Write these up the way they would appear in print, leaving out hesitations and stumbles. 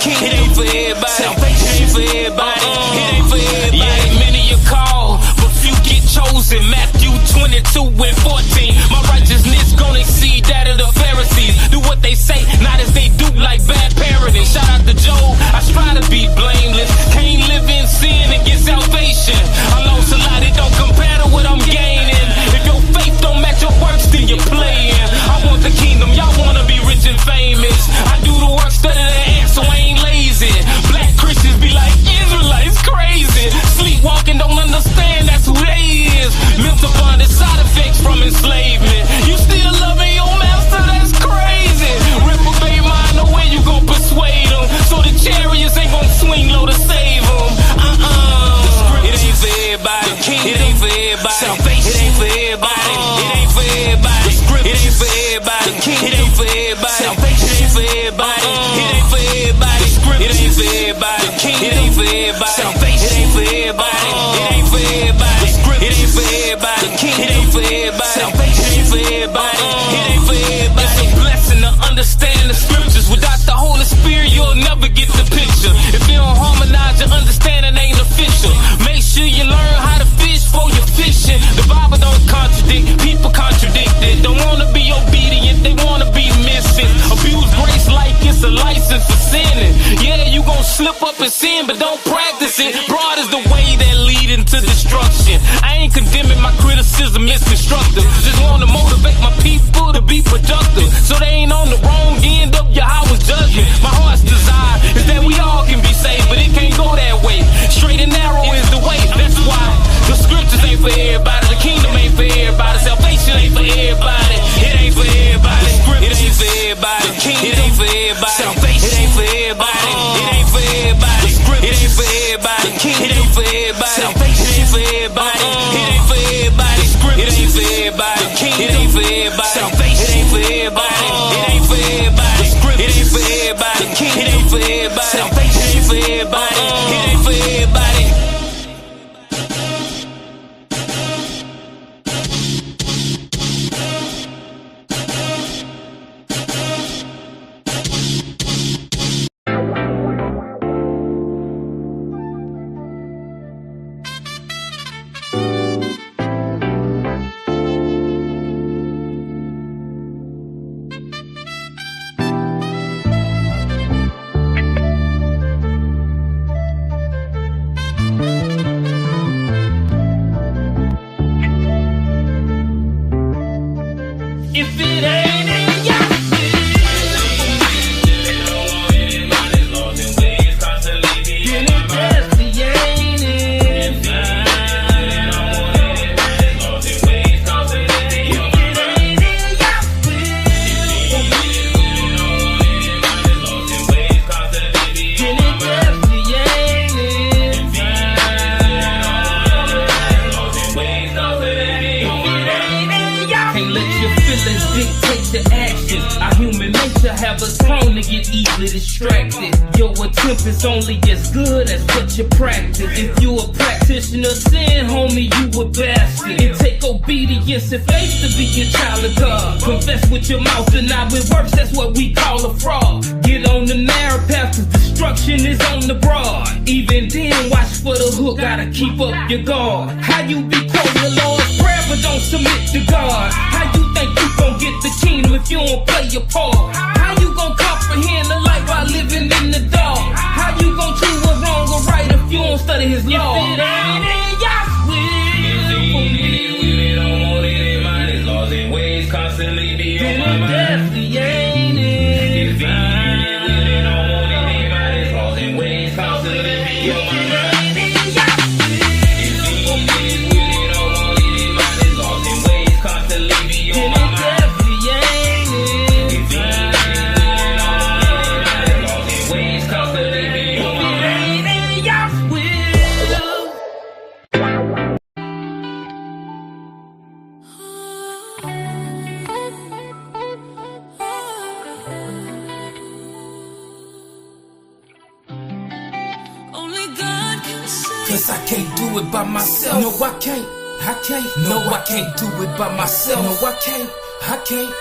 king. It ain't for everybody. Salvation ain't for everybody. It ain't for everybody. Yeah, many you call, but few get chosen. Matthew 22:14. My righteousness gonna exceed that of the Pharisees. Do what they say, not as they do, like bad parenting. Shout out to Job. I strive to be blameless. Can't live in sin and get salvation. I lost a lot, it don't compare to what I'm gaining. If your faith don't match your works, then you're playing. I want the kingdom, y'all wanna be rich and famous. I do the work, study the ants, so I ain't lazy. Black Christians be like, Israelites crazy. Sleepwalking, don't understand, that's who they is. Mental bondage, side effects from enslavement. You still loving your master, that's crazy. Reprobate mind, no way you gon' persuade them. So the chariots ain't gon' swing low to save them. It ain't for everybody. It ain't for everybody. Salvation. It ain't for everybody. It ain't for everybody. It ain't for everybody. It ain't for everybody. Salvation ain't for everybody. It ain't for everybody. It ain't for everybody. It ain't for everybody. Salvation ain't for everybody. It ain't for everybody. It ain't for everybody. It ain't for everybody. Salvation ain't for everybody. It ain't for everybody. It's a blessing to understand the scriptures. Without the Holy Spirit, you'll never get the picture. If you don't harmonize your understanding, ain't official. Make sure you learn how to fish before you're fishing. The Bible don't contradict, people contradict it. Don't wanna be obedient, they wanna be missing. Abuse grace like it's a license for sinning. Yeah, you gon' slip up and sin, but don't practice it. Broad is the way that lead into destruction. I ain't condemning, my criticism is constructive. Just wanna motivate my people to be productive, so they ain't on the wrong end of your hour's judgment. My heart's desire is that we all can be saved, but it can't go that way. Straight and narrow is the way. That's why the scriptures ain't for everybody. The kingdom ain't for everybody. Salvation ain't for everybody. It ain't for everybody. It ain't for everybody. It ain't for everybody. Salvation ain't for everybody. It ain't for everybody. It ain't for everybody. It ain't for everybody. Salvation ain't for everybody. It ain't for everybody. It ain't for everybody. It ain't for everybody. Salvation ain't for everybody. It ain't for everybody. It ain't for everybody. It ain't for everybody. Salvation ain't for everybody. It ain't for everybody. It's only as good as what you practice. If you a practitioner, sin, homie, you a bastard. It take obedience and faith to be a child of God. Confess with your mouth and not with works, that's what we call a fraud. Get on the narrow path, cause destruction is on the broad. Even then, watch for the hook, gotta keep up your guard. How you be quoting the Lord's prayer, but don't submit to God? How you think you gon' get the kingdom if you don't play your part? How you gon' comprehend the light while living in the dark? How you gon' choose what's wrong or right if you don't study his law? If it ain't in God's will for me, don't want it in mind. His laws and ways constantly be on my mind. Definitely ain't in if it ain't will, they don't want it in mind. His laws and ways constantly be on my mind. Cause I can't do it by myself. No, I can't. No, I can't do it by myself. No, I can't.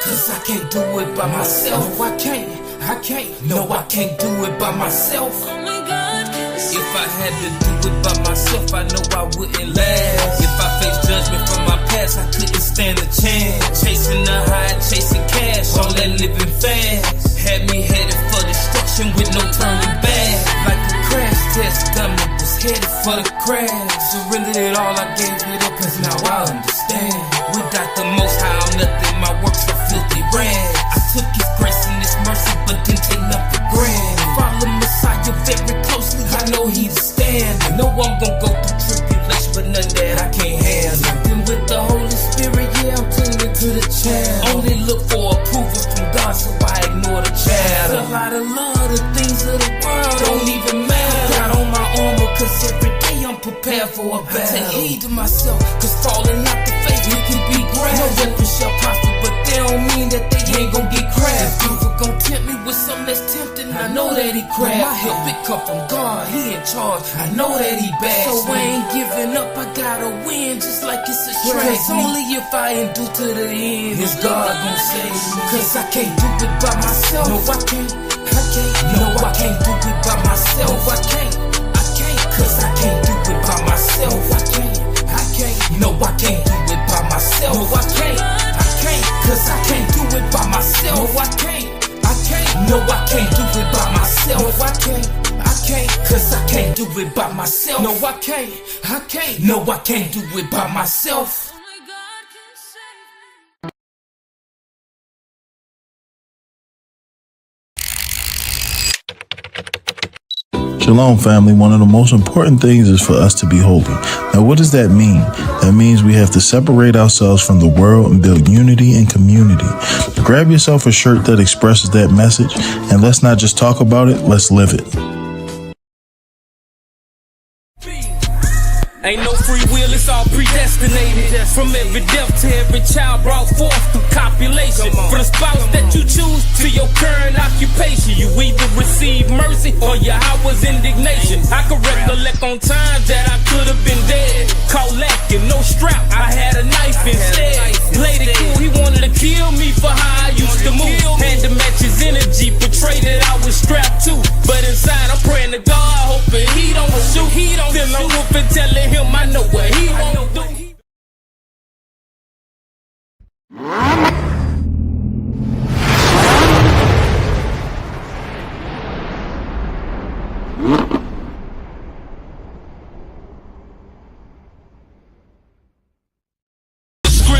Cause I can't do it by myself. No, I can't. I can't. No, I can't do it by myself. Only God can save. If I had to do it by myself, I know I wouldn't last. If I faced judgment from my past, I couldn't stand a chance. Chasing the high, chasing cash, all that living fast had me headed for destruction with no turning back. Like a crash test dummy was headed for the crash. Surrendered it all, I gave it up, cause now I understand. Without the Most High, I'm nothing, my works are filthy rags. I took His grace and His mercy, but didn't take none for granted. Follow Messiah very closely, I know He's standing. Know I'm gon' go through tribulation, but none that I can't handle. Then with the Holy Spirit, yeah, I'm tuned into the channel. Only look for approval from God, so I ignore the channel. A lot of love, the things of the world don't even matter. Got on my armor, cause every day I'm prepared for a battle. I take heed to myself, cause falling out the faith, it can be grand. No weapon shall prosper, but they don't mean that they ain't gon' get cracked. If evil gon' tempt me with something that's tempting, I know that He cracked. My help, it come from God, He in charge, I know that He bad. So I ain't giving up, I gotta win, just like it's a trap. Only if I endure to the end is God gon' save me. Cause I can't do it by myself. No, I can't. No, I can't do it by myself. I can't. Cause I can't do it by myself. I can't. No, I can't do it by myself. No, I can't. Cause I can't do it by myself. No, I can't. No, I can't do it by myself. No, I can't. Cause I can't do it by myself. No, I can't. No, I can't do it by myself. Only God can save me. Shalom, family. One of the most important things is for us to be holy. Now, what does that mean? That means we have to separate ourselves from the world and build unity and community. Grab yourself a shirt that expresses that message, and let's not just talk about it, let's live it. Ain't no free will, it's all predestinated. From every death to every child brought forth through copulation. From the spouse that you choose to your current occupation, you either receive mercy or Yahweh's indignation. I can recollect on times that I could have been dead. Caught lacking, no strap, I had a knife instead. Played it cool, he wanted to kill me for how I used to move. Had to match his energy, portray that I was strapped too. But inside I'm praying to God, hoping he don't shoot. Till I'm whooping, telling him I know what he won't do.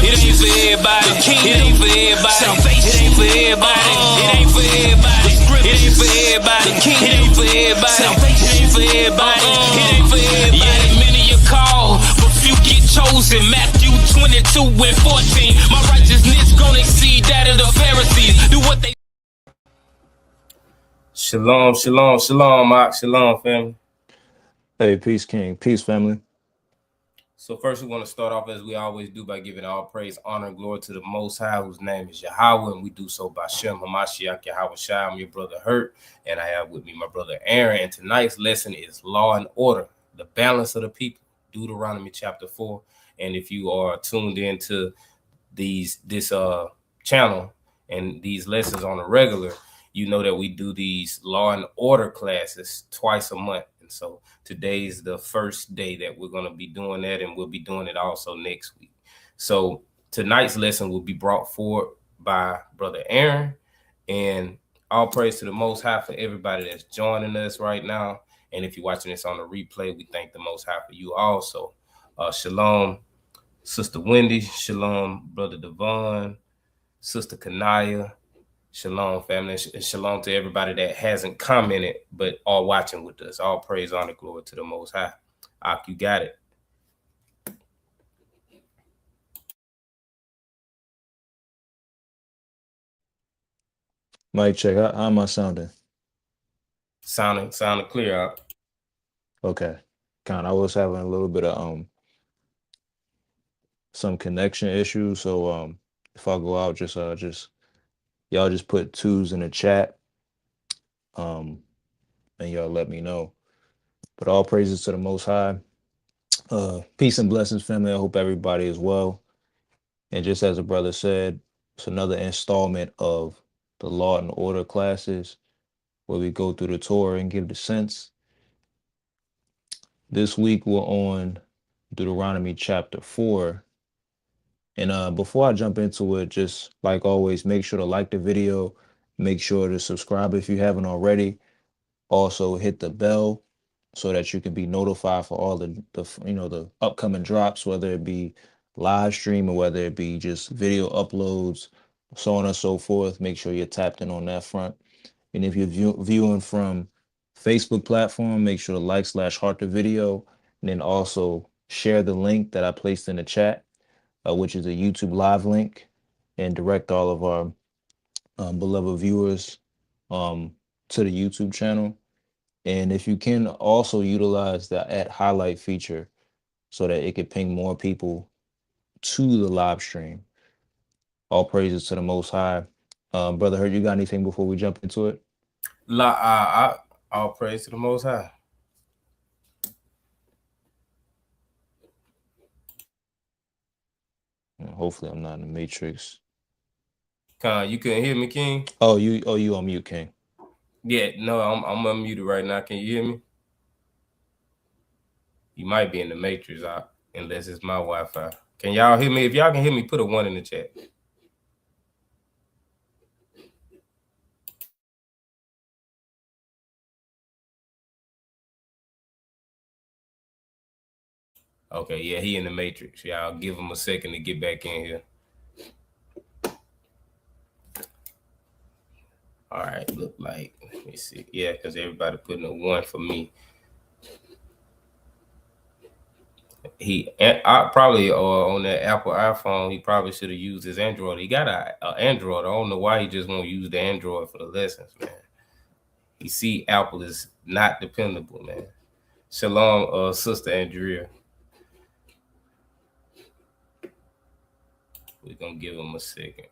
It ain't for everybody. It ain't for everybody. Salvation. It ain't for everybody. It ain't for everybody. It ain't for everybody. It ain't for everybody. Salvation. It ain't for everybody. It ain't for everybody. Yeah, many you call, but few get chosen. Matthew 22 and 14. My righteousness gonna exceed that of the Pharisees. Do what they. Shalom, shalom, shalom, Mark. Shalom, family. Hey, peace, King. Peace, family. So first we want to start off as we always do by giving all praise, honor, and glory to the Most High, whose name is Yahweh, and we do so by Shem Hamashiach Yahweh Shai. I'm your brother Hurt, and I have with me my brother Aaron, and tonight's lesson is Law and Order, the balance of the people, Deuteronomy Chapter 4. And if you are tuned into this channel and these lessons on a regular, you know that we do these Law and Order classes twice a month. So today's the first day that we're going to be doing that, and we'll be doing it also next week. So tonight's lesson will be brought forward by Brother Aaron, and all praise to the Most High for everybody that's joining us right now. And if you're watching this on the replay, we thank the Most High for you also. Shalom, Sister Wendy. Shalom, Brother Devon, Sister Kanaya. Shalom, family, and shalom to everybody that hasn't commented but are watching with us. All praise, honor, glory to the Most High. Ak, you got it. Mic check. How am I sounding? Sounding clear, Ak. Okay. I was having a little bit of some connection issues, so if I go out, just y'all just put twos in the chat, and y'all let me know. But all praises to the Most High. Peace and blessings, family. I hope everybody is well. And just as a brother said, it's another installment of the Law and Order classes where we go through the Torah and give the sense. This week we're on Deuteronomy chapter 4. And before I jump into it, just like always, make sure to like the video, make sure to subscribe if you haven't already. Also hit the bell so that you can be notified for all the upcoming drops, whether it be live stream or whether it be just video uploads, so on and so forth. Make sure you're tapped in on that front. And if you're viewing from Facebook platform, make sure to like/heart the video, and then also share the link that I placed in the chat, which is a YouTube live link, and direct all of our beloved viewers to the YouTube channel. And if you can also utilize the @highlight feature so that it could ping more people to the live stream. All praises to the Most High. Brother Hurt, you got anything before we jump into it? All praise to the Most High. Hopefully I'm not in the matrix. You couldn't hear me, King? Oh, you on mute, King. Yeah, no, I'm unmuted right now. Can you hear me? You might be in the matrix, unless it's my Wi-Fi. Can y'all hear me? If y'all can hear me, put a 1 in the chat. Okay, yeah, he in the matrix. Y'all give him a second to get back in here. All right, look like, let me see. Yeah, because everybody putting a 1 for me. I probably on that Apple iPhone, he probably should have used his Android. He got a Android. I don't know why he just won't use the Android for the lessons, man. You see, Apple is not dependable, man. Shalom, Sister Andrea. We're gonna give him a second.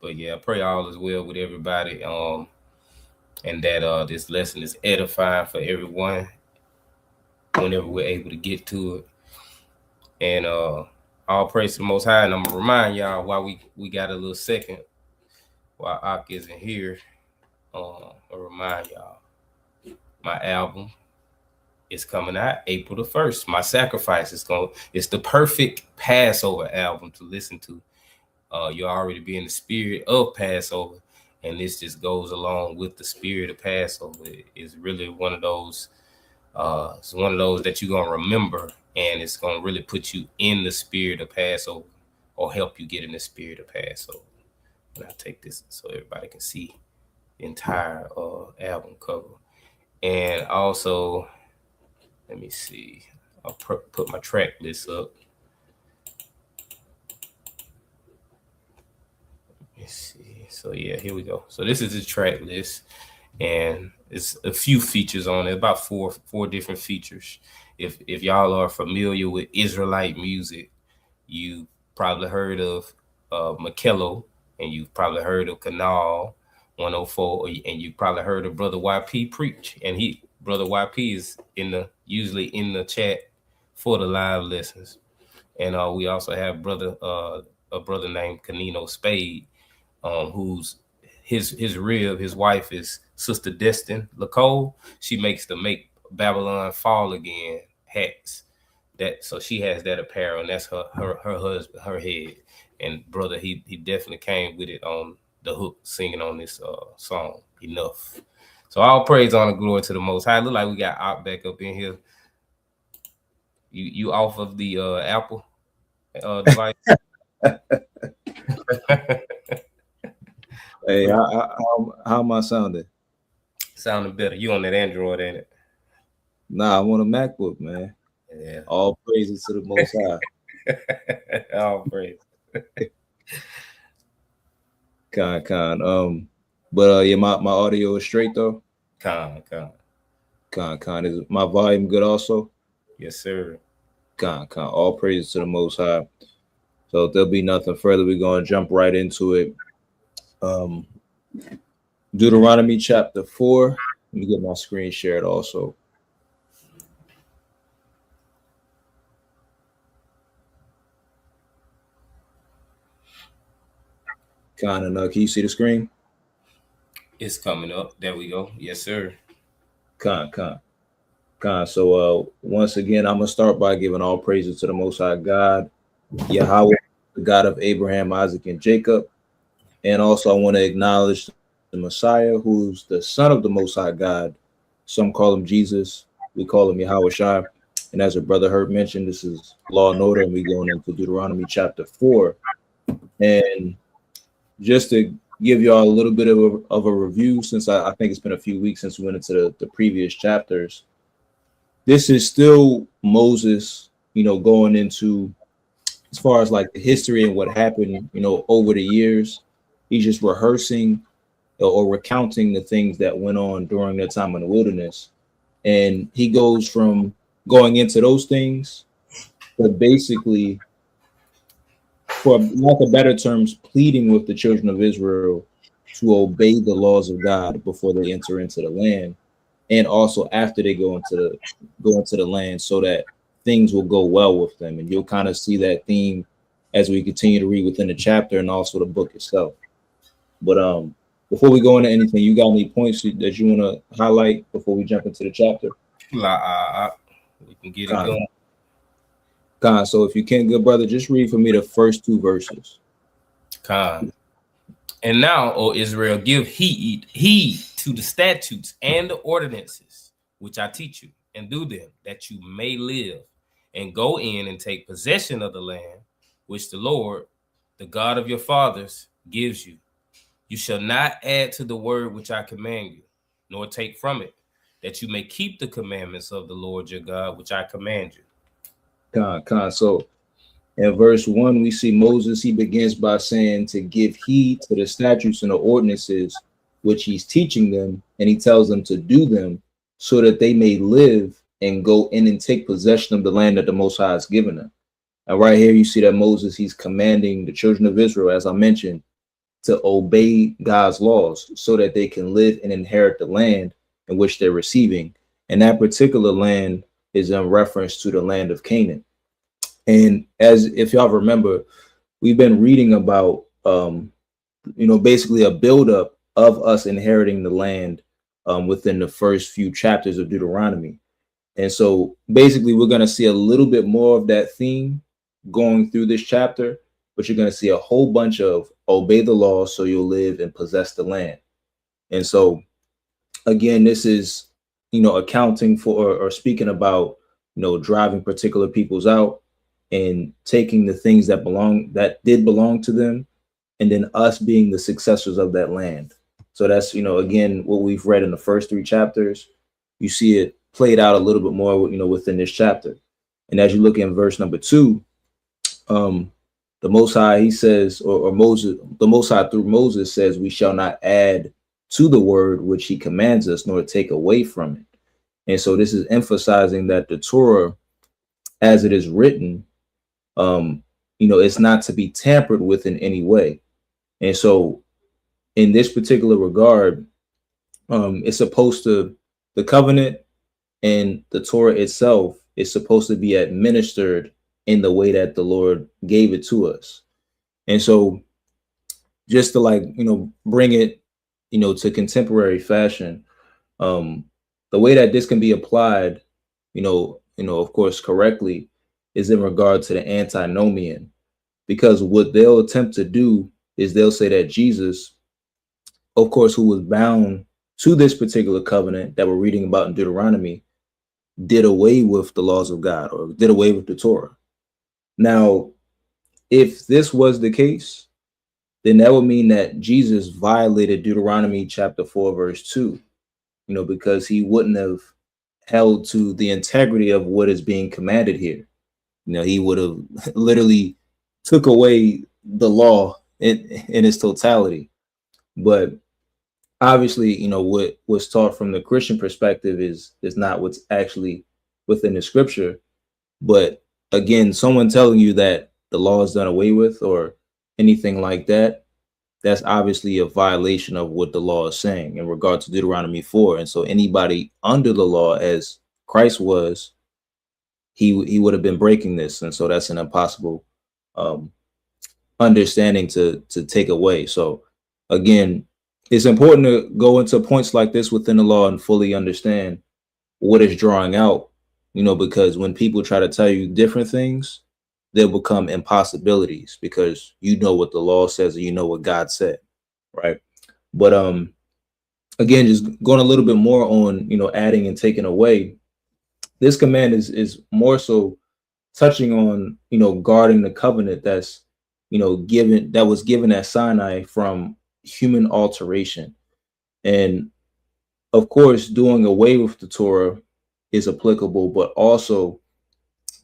But yeah, I pray all is well with everybody. And that this lesson is edifying for everyone whenever we're able to get to it. And all praise to the Most High. And I'm gonna remind y'all why we got a little second while Ak isn't here. I'll remind y'all, my album is coming out April the 1st. My Sacrifice it's the perfect Passover album to listen to. You'll already be in the spirit of Passover, and this just goes along with the spirit of Passover. It's really one of those. It's one of those that you're gonna remember, and it's gonna really put you in the spirit of Passover, or help you get in the spirit of Passover. And I'll take this so everybody can see the entire album cover. And also, let me see. I'll put my track list up. Let's see. So yeah, here we go. So this is the track list, and it's a few features on it, about four different features. If y'all are familiar with Israelite music, you probably heard of Makello, and you've probably heard of Canal 104, and you probably heard of Brother YP preach. And Brother YP is usually in the chat for the live lessons. And we also have a brother named Canino Spade, who's his wife is Sister Destin Lacole. She makes the Make Babylon Fall Again hats. So she has that apparel, and that's her husband, her head. And brother, he definitely came with it on the hook, singing on this song, Enough. So all praise, honor, glory to the Most High. Look like we got Op back up in here. You off of the Apple device? Hey, how am I sounding? Sounding better. You on that Android, ain't it? Nah, I'm on a MacBook, man. Yeah. All praises to the Most High. All praise. Con. But yeah, my audio is straight though. Con. Is my volume good also? Yes, sir. Con. All praises to the Most High. So if there'll be nothing further, we're gonna jump right into it. Deuteronomy chapter 4. Let me get my screen shared also. Kind of, can you see the screen? It's coming up. There we go. Yes, sir. Con. So once again, I'm gonna start by giving all praises to the Most High God, Yahweh, the God of Abraham, Isaac, and Jacob. And also, I want to acknowledge the Messiah, who's the Son of the Most High God. Some call him Jesus. We call him Yahweh Shai. And as a brother Herb mentioned, this is Law and Order, and we're going into Deuteronomy chapter 4. And just to give y'all a little bit of a review, since I think it's been a few weeks since we went into the previous chapters, this is still Moses, going into, as far as like the history and what happened, over the years. He's just rehearsing or recounting the things that went on during their time in the wilderness. And he goes from going into those things, but basically, for lack of better terms, pleading with the children of Israel to obey the laws of God before they enter into the land, and also after they go into the land, so that things will go well with them. And you'll kind of see that theme as we continue to read within the chapter and also the book itself. But before we go into anything, you got any points that you want to highlight before we jump into the chapter? We can get it going. Khan, so if you can, good brother, just read for me the first 2 verses. Khan. And now, O Israel, give heed to the statutes and the ordinances which I teach you, and do them, that you may live, and go in and take possession of the land which the Lord, the God of your fathers, gives you. You shall not add to the word which I command you, nor take from it, that you may keep the commandments of the Lord your God, which I command you. Khan. So in verse 1, we see Moses, he begins by saying to give heed to the statutes and the ordinances which he's teaching them, and he tells them to do them so that they may live and go in and take possession of the land that the Most High has given them. And right here, you see that Moses, he's commanding the children of Israel, as I mentioned, to obey God's laws so that they can live and inherit the land in which they're receiving. And that particular land is in reference to the land of Canaan. And as if y'all remember, we've been reading about, basically a buildup of us inheriting the land within the first few chapters of Deuteronomy. And so basically, we're going to see a little bit more of that theme going through this chapter, but you're going to see a whole bunch of obey the law so you'll live and possess the land. And so, again, this is, accounting for or speaking about, driving particular peoples out and taking the things that did belong to them, and then us being the successors of that land. So that's, again, what we've read in the first 3 chapters. You see it played out a little bit more, within this chapter. And as you look in verse number 2, the Most High, he says, or Moses, the Most High through Moses says, we shall not add to the word which he commands us, nor take away from it. And so this is emphasizing that the Torah, as it is written, it's not to be tampered with in any way. And so in this particular regard, it's supposed to, the covenant and the Torah itself is supposed to be administered in the way that the Lord gave it to us. And so just to bring it, to contemporary fashion, the way that this can be applied, of course, correctly, is in regard to the antinomian, because what they'll attempt to do is they'll say that Jesus, of course, who was bound to this particular covenant that we're reading about in Deuteronomy, did away with the laws of God or did away with the Torah. Now, if this was the case, then that would mean that Jesus violated Deuteronomy chapter 4, verse 2, because he wouldn't have held to the integrity of what is being commanded here. He would have literally took away the law in its totality. But obviously, what was taught from the Christian perspective is not what's actually within the scripture. But again, someone telling you that the law is done away with or anything like that, that's obviously a violation of what the law is saying in regard to Deuteronomy 4. And so anybody under the law, as Christ was, he would have been breaking this. And so that's an impossible understanding to take away. So again, it's important to go into points like this within the law and fully understand what it's drawing out, because when people try to tell you different things, they'll become impossibilities because you know what the law says and you know what God said, right? But again, just going a little bit more on, adding and taking away, this command is more so touching on, guarding the covenant that's, given that was given at Sinai from human alteration. And of course, doing away with the Torah is applicable, but also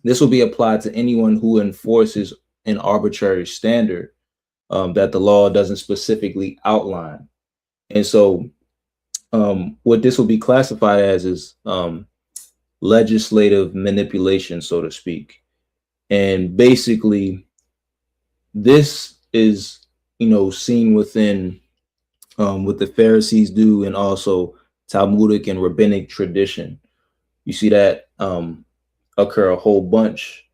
this will be applied to anyone who enforces an arbitrary standard that the law doesn't specifically outline. And so, what this will be classified as is legislative manipulation, so to speak. And basically, this is, seen within what the Pharisees do, and also Talmudic and rabbinic tradition. You see that occur a whole bunch,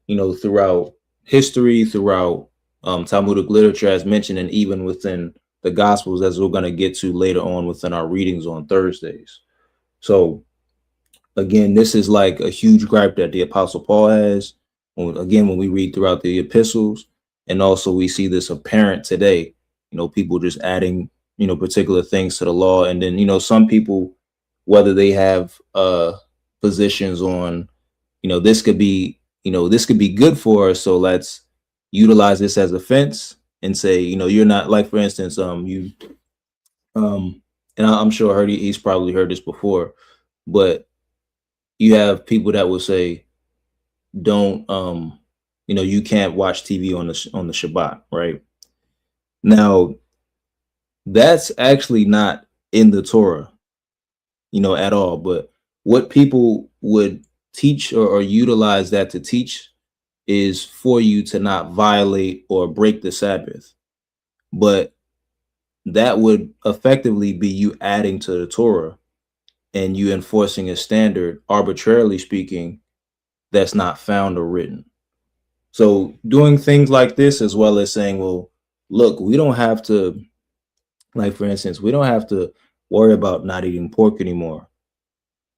throughout history, throughout Talmudic literature, as mentioned, and even within the Gospels, as we're going to get to later on within our readings on Thursdays. So, again, this is like a huge gripe that the Apostle Paul has. When we read throughout the epistles, and also we see this apparent today, people just adding, particular things to the law. And then, some people, whether they have positions on, this could be, this could be good for us. So let's utilize this as a fence and say, you're not, like, for instance, and I'm sure he's probably heard this before, but you have people that will say, don't, you can't watch TV on the Shabbat, right? Now, that's actually not in the Torah, at all. But what people would teach or utilize that to teach is for you to not violate or break the Sabbath. But that would effectively be you adding to the Torah and you enforcing a standard, arbitrarily speaking, that's not found or written. So doing things like this, as well as saying, well, look, we don't have to, like, for instance, we don't have to worry about not eating pork anymore.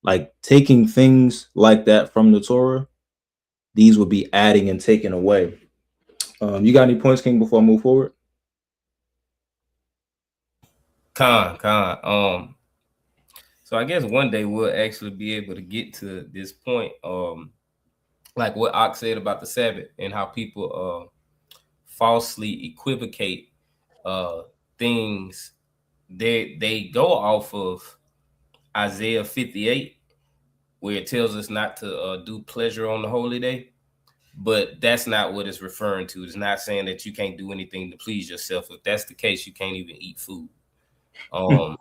Like, taking things like that from the Torah, these would be adding and taking away. You got any points, King, before I move forward? Con. So I guess one day we'll actually be able to get to this point, like what Ox said about the Sabbath and how people falsely equivocate things. They go off of Isaiah 58, where it tells us not to do pleasure on the holy day. But that's not what it's referring to. It's not saying that you can't do anything to please yourself. If that's the case, you can't even eat food. And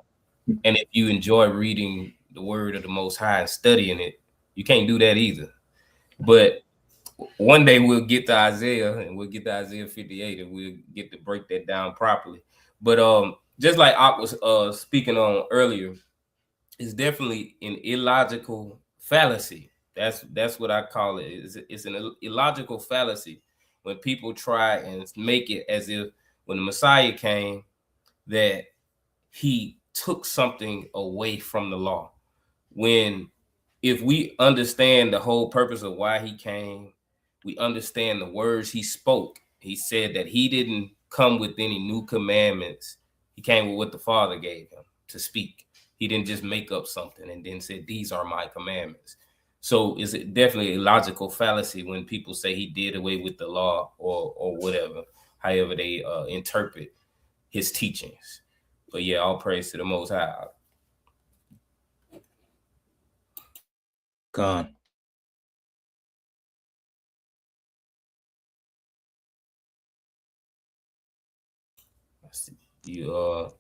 if you enjoy reading the word of the Most High and studying it, you can't do that either. But one day we'll get to Isaiah, and we'll get to Isaiah 58, and we'll get to break that down properly. But just like Ak was speaking on earlier, it's definitely an illogical fallacy. That's what I call it. It's an illogical fallacy when people try and make it as if when the Messiah came that he took something away from the law. When if we understand the whole purpose of why he came, we understand the words he spoke. He said that he didn't come with any new commandments. He came with what the Father gave him to speak. He didn't just make up something and then said, these are my commandments. So is it definitely a logical fallacy when people say he did away with the law or whatever, however they interpret his teachings. But yeah, all praise to the Most High. Gone. You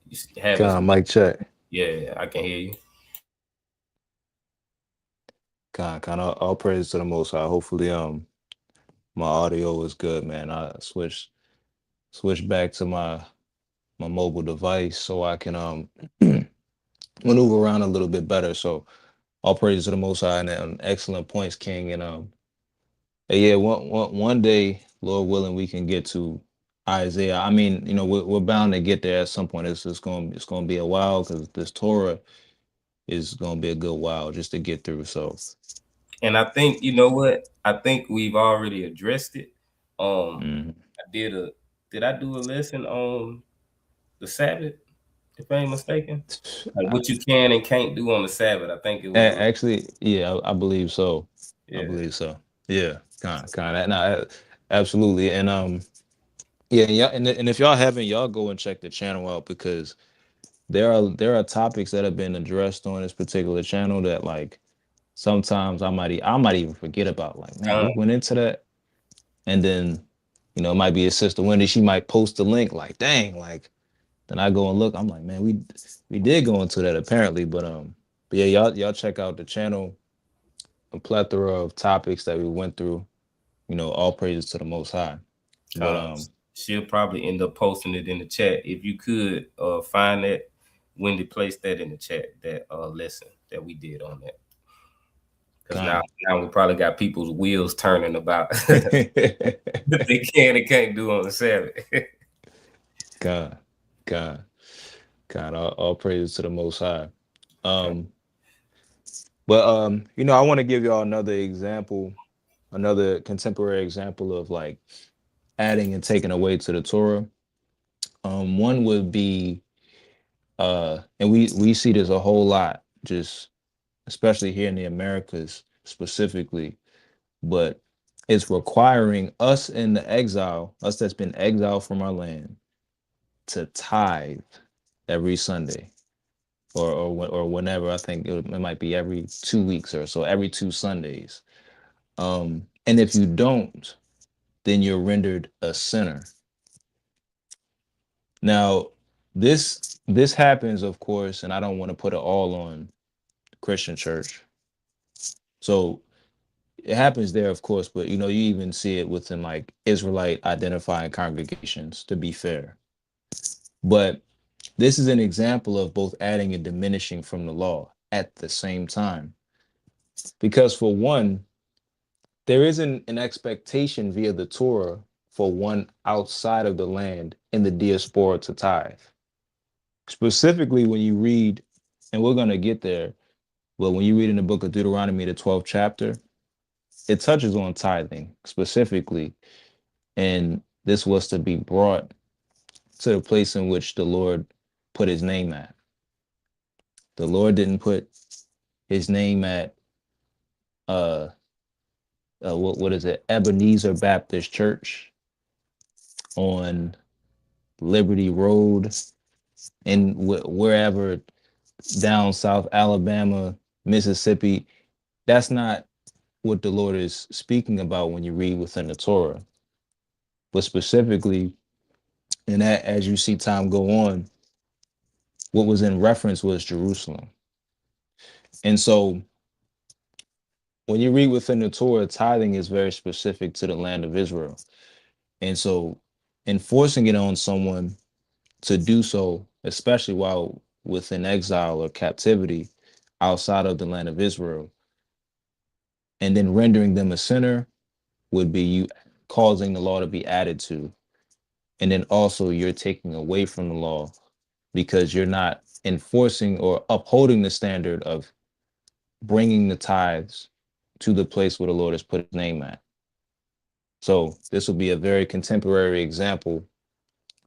have Gone. Mic check. Yeah, I can hear you. Kind of all praise to the Most High. Hopefully, my audio is good, man. I switch back to my mobile device so I can maneuver around a little bit better. So all praise to the Most High, and excellent points, King. And yeah, one day, Lord willing, we can get to Isaiah. I mean, we're bound to get there at some point. It's going to be a while because this Torah is going to be a good while just to get through. So, And I think you know what? I think we've already addressed it. mhm. I did I do a lesson on the Sabbath, if I ain't mistaken? Like I, what you can and can't do on the Sabbath. I think it was actually, yeah, I believe so. I yeah. believe so. Yeah, kind of. No, absolutely. And yeah, yeah. And if y'all haven't, y'all go and check the channel out because there are topics that have been addressed on this particular channel that like sometimes I might even forget about. Like, man, we Con, went into that, and then it might be a sister Wendy. She might post the link. Like, dang, like then I go and look. I'm like, man, we did go into that apparently, but yeah, y'all check out the channel. A plethora of topics that we went through. All praises to the Most High. But con. She'll probably end up posting it in the chat. If you could find that, Wendy placed that in the chat, that lesson that we did on that. Because now, God, now we probably got people's wheels turning about what they can and can't do on the Sabbath. God, God, God, all praises to the Most High. Um, but I want to give y'all another example, another contemporary example of like adding and taking away to the Torah. One would be, and we see this a whole lot, just especially here in the Americas specifically, but it's requiring us in the exile, us that's been exiled from our land, to tithe every Sunday or whenever. I think it might be every 2 weeks or so, every 2 Sundays. And if you don't, then you're rendered a sinner. Now, this happens, of course, and I don't want to put it all on Christian church. So it happens there, of course, but you even see it within like Israelite identifying congregations, to be fair. But this is an example of both adding and diminishing from the law at the same time. Because for one, there isn't an expectation via the Torah for one outside of the land in the diaspora to tithe. Specifically, when you read, and we're going to get there, but when you read in the book of Deuteronomy, the 12th chapter, it touches on tithing specifically. And this was to be brought to the place in which the Lord put his name at. The Lord didn't put his name at uh, what is it, Ebenezer Baptist Church on Liberty Road and wherever down South Alabama, Mississippi. That's not what the Lord is speaking about when you read within the Torah. But specifically, and that as you see time go on, what was in reference was Jerusalem. And so when you read within the Torah, tithing is very specific to the land of Israel. And so enforcing it on someone to do so, especially while within exile or captivity outside of the land of Israel, and then rendering them a sinner would be you causing the law to be added to. And then also you're taking away from the law because you're not enforcing or upholding the standard of bringing the tithes to the place where the Lord has put his name at. So this will be a very contemporary example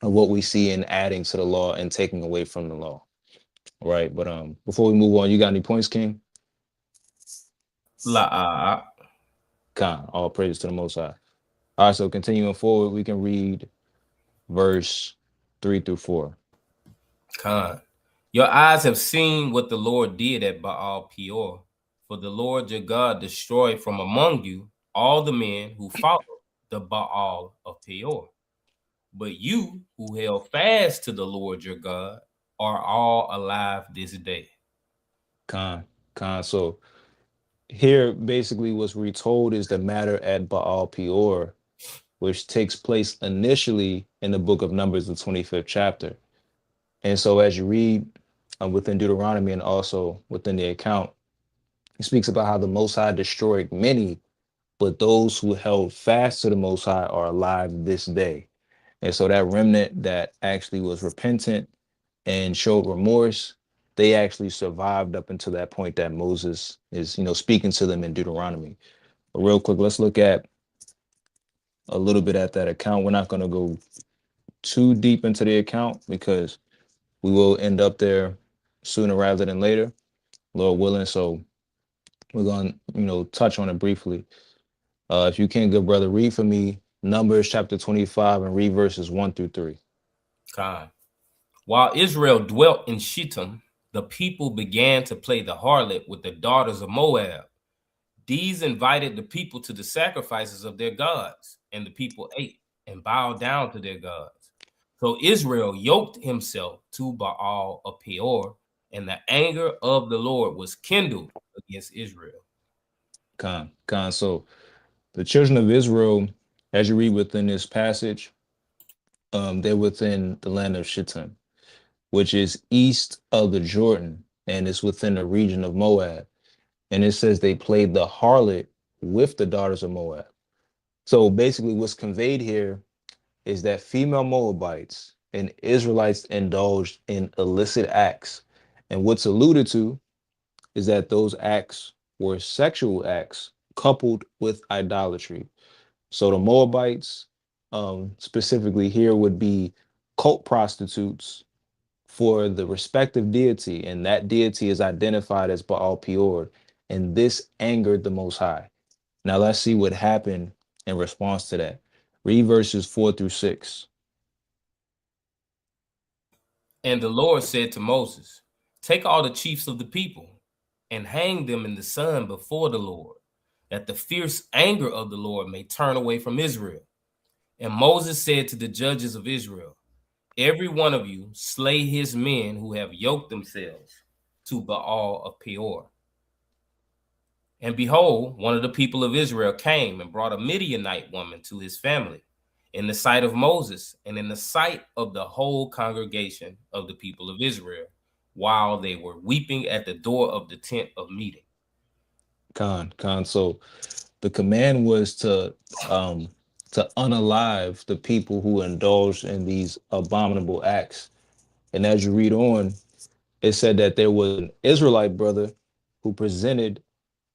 of what we see in adding to the law and taking away from the law. Right. But before we move on, you got any points, King? La Khan, all praise to the Most High. All right, so continuing forward, we can read verse 3 through 4. Con. Your eyes have seen what the Lord did at Baal Peor. For the Lord your God destroyed from among you all the men who followed the Baal of Peor. But you who held fast to the Lord your God are all alive this day. Khan. So here, basically, what's retold is the matter at Baal Peor, which takes place initially in the book of Numbers, the 25th chapter. And so as you read within Deuteronomy and also within the account, it speaks about how the Most High destroyed many, but those who held fast to the Most High are alive this day. And so that remnant that actually was repentant and showed remorse, they actually survived up until that point that Moses is, speaking to them in Deuteronomy. But real quick, let's look at a little bit at that account. We're not going to go too deep into the account because we will end up there sooner rather than later, Lord willing. So we're going to, touch on it briefly. If you can, good brother, read for me Numbers chapter 25 and read verses 1 through 3. God. While Israel dwelt in Shittim, the people began to play the harlot with the daughters of Moab. These invited the people to the sacrifices of their gods, and the people ate and bowed down to their gods. So Israel yoked himself to Baal of Peor, and the anger of the Lord was kindled against Israel. Con. So the children of Israel, as you read within this passage, they're within the land of Shittim, which is east of the Jordan, and it's within the region of Moab. And it says they played the harlot with the daughters of Moab. So basically, what's conveyed here is that female Moabites and Israelites indulged in illicit acts. And what's alluded to is that those acts were sexual acts coupled with idolatry. So the Moabites, specifically here, would be cult prostitutes for the respective deity, and that deity is identified as Baal Peor, and this angered the Most High. Now let's see what happened in response to that. Read verses 4 through 6. And the Lord said to Moses, take all the chiefs of the people and hang them in the sun before the Lord, that the fierce anger of the Lord may turn away from Israel. And Moses said to the judges of Israel, every one of you slay his men who have yoked themselves to Baal of Peor. And behold, one of the people of Israel came and brought a Midianite woman to his family in the sight of Moses and in the sight of the whole congregation of the people of Israel, while they were weeping at the door of the tent of meeting. Con. So the command was to unalive the people who indulged in these abominable acts. And as you read on, it said that there was an Israelite brother who presented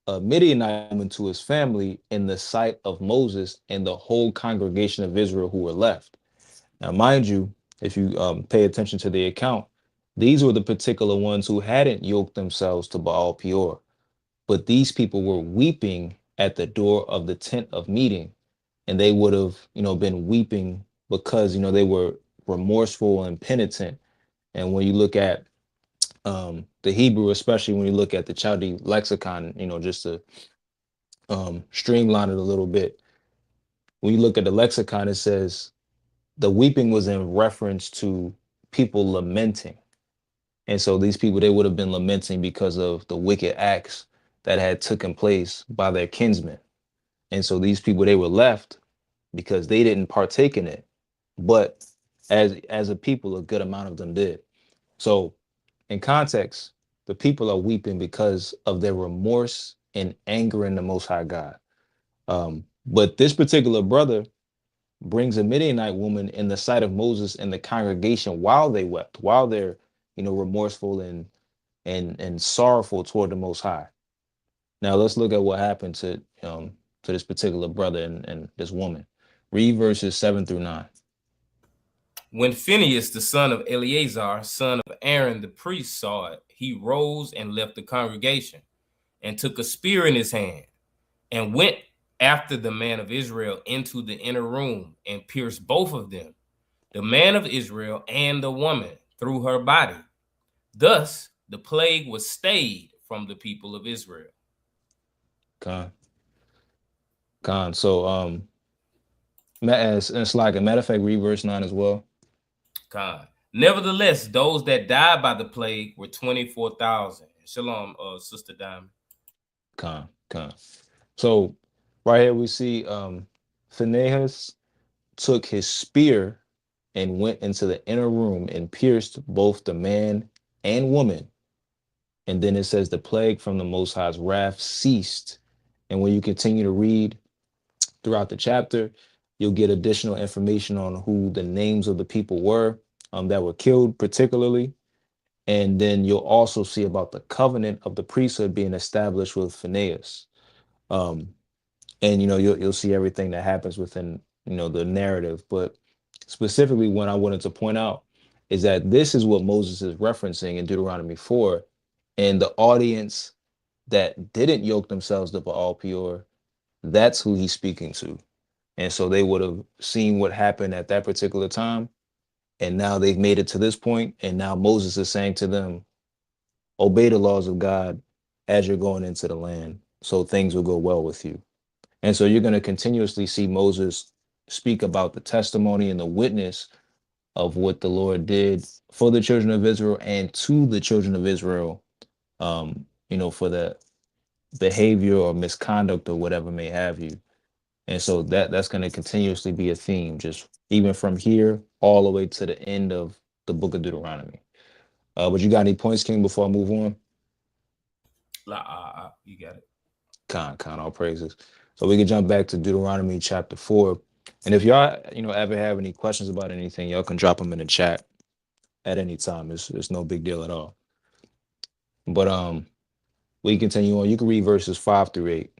a Midianite woman to his family in the sight of Moses and the whole congregation of Israel who were left. Now, mind you, if you pay attention to the account, these were the particular ones who hadn't yoked themselves to Baal Peor, but these people were weeping at the door of the tent of meeting, and they would have, been weeping because, they were remorseful and penitent. And when you look at the Hebrew, especially when you look at the Chaldee lexicon, just to streamline it a little bit, when you look at the lexicon, it says the weeping was in reference to people lamenting. And so these people, they would have been lamenting because of the wicked acts that had taken place by their kinsmen. And so these people, they were left because they didn't partake in it. But as a people, a good amount of them did. So in context, the people are weeping because of their remorse and anger in the Most High God. But this particular brother brings a Midianite woman in the sight of Moses and the congregation while they wept, while they're, remorseful and sorrowful toward the Most High. Now let's look at what happened to this particular brother and this woman. Read verses 7 through 9. When Phinehas, the son of Eleazar, son of Aaron the priest, saw it, he rose and left the congregation and took a spear in his hand and went after the man of Israel into the inner room and pierced both of them, the man of Israel and the woman, through her body. Thus the plague was stayed from the people of Israel. Con. So it's like a matter of fact, read verse 9 as well. Con. Nevertheless, those that died by the plague were 24,000. Shalom, Sister Diamond. Con. So right here we see Phinehas took his spear and went into the inner room and pierced both the man and woman. And then it says the plague from the Most High's wrath ceased. And when you continue to read throughout the chapter, You'll get additional information on who the names of the people were that were killed, particularly. And then you'll also see about the covenant of the priesthood being established with Phinehas. Um, and you'll see everything that happens within the narrative. But specifically, what I wanted to point out is that this is what Moses is referencing in Deuteronomy 4, and the audience that didn't yoke themselves to Baal Peor, that's who he's speaking to. And so they would have seen what happened at that particular time, and now they've made it to this point, and now Moses is saying to them, obey the laws of God as you're going into the land, so things will go well with you. And so you're going to continuously see Moses speak about the testimony and the witness of what the Lord did for the children of Israel and to the children of Israel, for the behavior or misconduct or whatever may have you. And so that's going to continuously be a theme, just even from here all the way to the end of the book of Deuteronomy. But you got any points, King, before I move on? You got it. Con, all praises. So we can jump back to Deuteronomy chapter 4. And if y'all, ever have any questions about anything, y'all can drop them in the chat at any time. It's no big deal at all. But we continue on. You can read verses 5 through 8.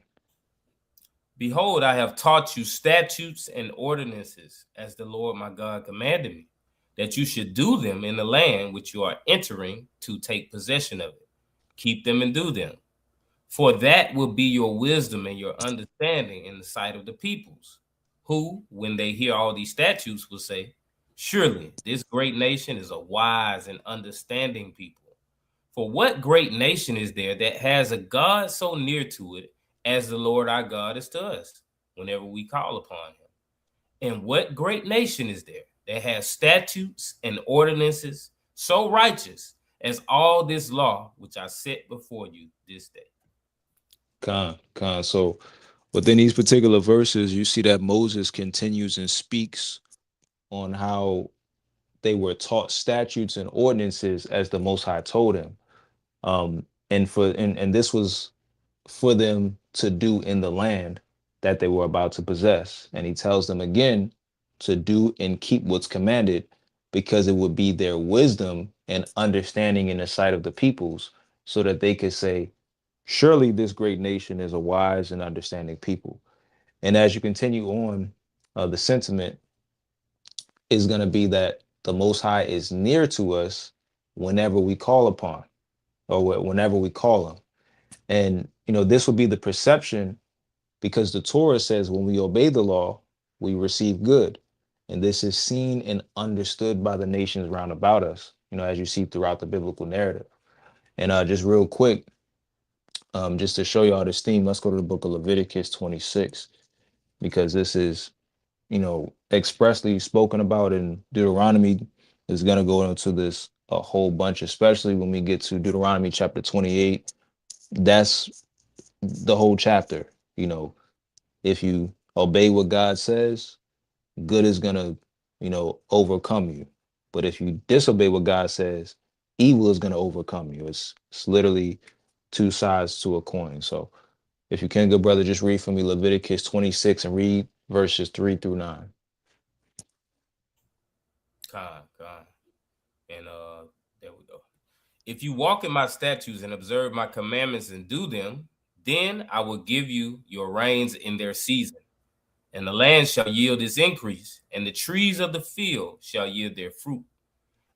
Behold, I have taught you statutes and ordinances as the Lord my God commanded me, that you should do them in the land which you are entering to take possession of it. Keep them and do them. For that will be your wisdom and your understanding in the sight of the peoples, who, when they hear all these statutes, will say, surely this great nation is a wise and understanding people. For what great nation is there that has a God so near to it as the Lord our God is to us, whenever we call upon him? And what great nation is there that has statutes and ordinances so righteous as all this law which I set before you this day? Con. So within these particular verses, you see that Moses continues and speaks on how they were taught statutes and ordinances as the Most High told him. And this was for them to do in the land that they were about to possess. And he tells them again to do and keep what's commanded, because it would be their wisdom and understanding in the sight of the peoples, so that they could say, surely this great nation is a wise and understanding people. And as you continue on, the sentiment is going to be that the Most High is near to us whenever we call upon, or whenever we call him. And, this would be the perception, because the Torah says when we obey the law, we receive good. And this is seen and understood by the nations round about us, as you see throughout the biblical narrative. And just real quick, just to show y'all this theme, let's go to the book of Leviticus 26, because this is, expressly spoken about in Deuteronomy. Is going to go into this a whole bunch, especially when we get to Deuteronomy chapter 28. That's the whole chapter. If you obey what God says, good is going to, overcome you. But if you disobey what God says, evil is going to overcome you. It's literally two sides to a coin. So if you can, good brother, just read for me Leviticus 26 and read verses 3 through 9. God. And there we go. If you walk in my statutes and observe my commandments and do them, then I will give you your rains in their season, and the land shall yield its increase, and the trees of the field shall yield their fruit.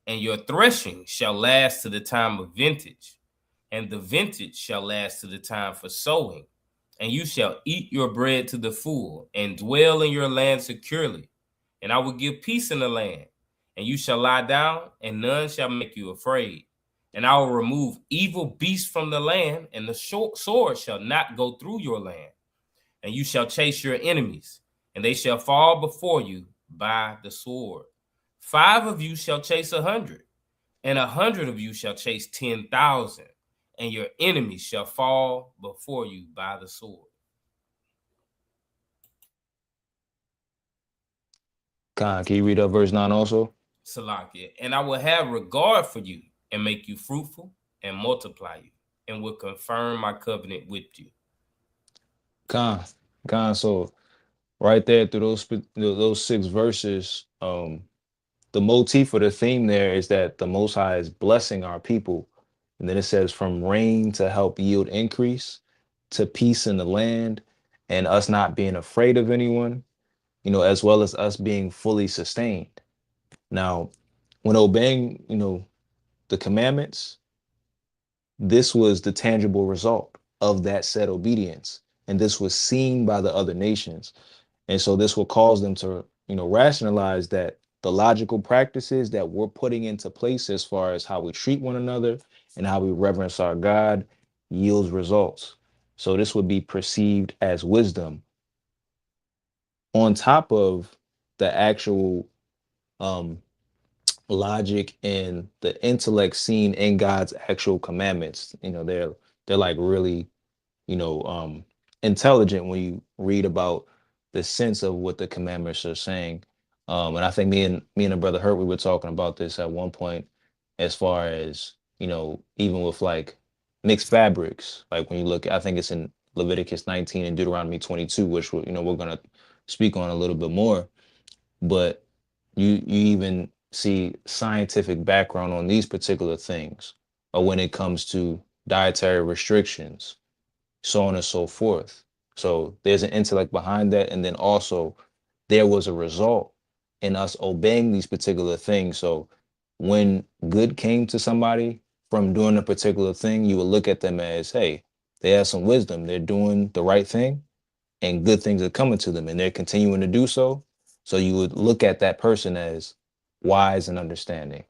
And your threshing shall last to the time of vintage, and the vintage shall last to the time for sowing. And you shall eat your bread to the full, and dwell in your land securely. And I will give peace in the land, and you shall lie down, and none shall make you afraid. And I will remove evil beasts from the land, and the sword shall not go through your land. And you shall chase your enemies, and they shall fall before you by the sword. 5 of you shall chase 100, and 100 of you shall chase 10,000, and your enemies shall fall before you by the sword. Con, can you read up verse 9 also? Salakia. And I will have regard for you, and make you fruitful, and multiply you, and will confirm my covenant with you. Con. So right there through those 6 verses, the motif or the theme there is that the Most High is blessing our people. And then it says, from rain to help yield increase, to peace in the land, and us not being afraid of anyone, as well as us being fully sustained. Now, when obeying, the commandments, this was the tangible result of that said obedience. And this was seen by the other nations. And so this will cause them to, rationalize that the logical practices that we're putting into place as far as how we treat one another and how we reverence our God yields results. So this would be perceived as wisdom on top of the actual um, logic and the intellect seen in God's actual commandments. They're like really intelligent when you read about the sense of what the commandments are saying. And I think me and a brother Hurt, we were talking about this at one point, as far as, even with like mixed fabrics, like when you look, I think it's in Leviticus 19 and Deuteronomy 22, which we're going to speak on a little bit more. But you even see scientific background on these particular things, or when it comes to dietary restrictions, so on and so forth. So there's an intellect behind that. And then also there was a result in us obeying these particular things. So when good came to somebody from doing a particular thing, you would look at them as, hey, they have some wisdom. They're doing the right thing and good things are coming to them and they're continuing to do so. So you would look at that person as wise and understanding.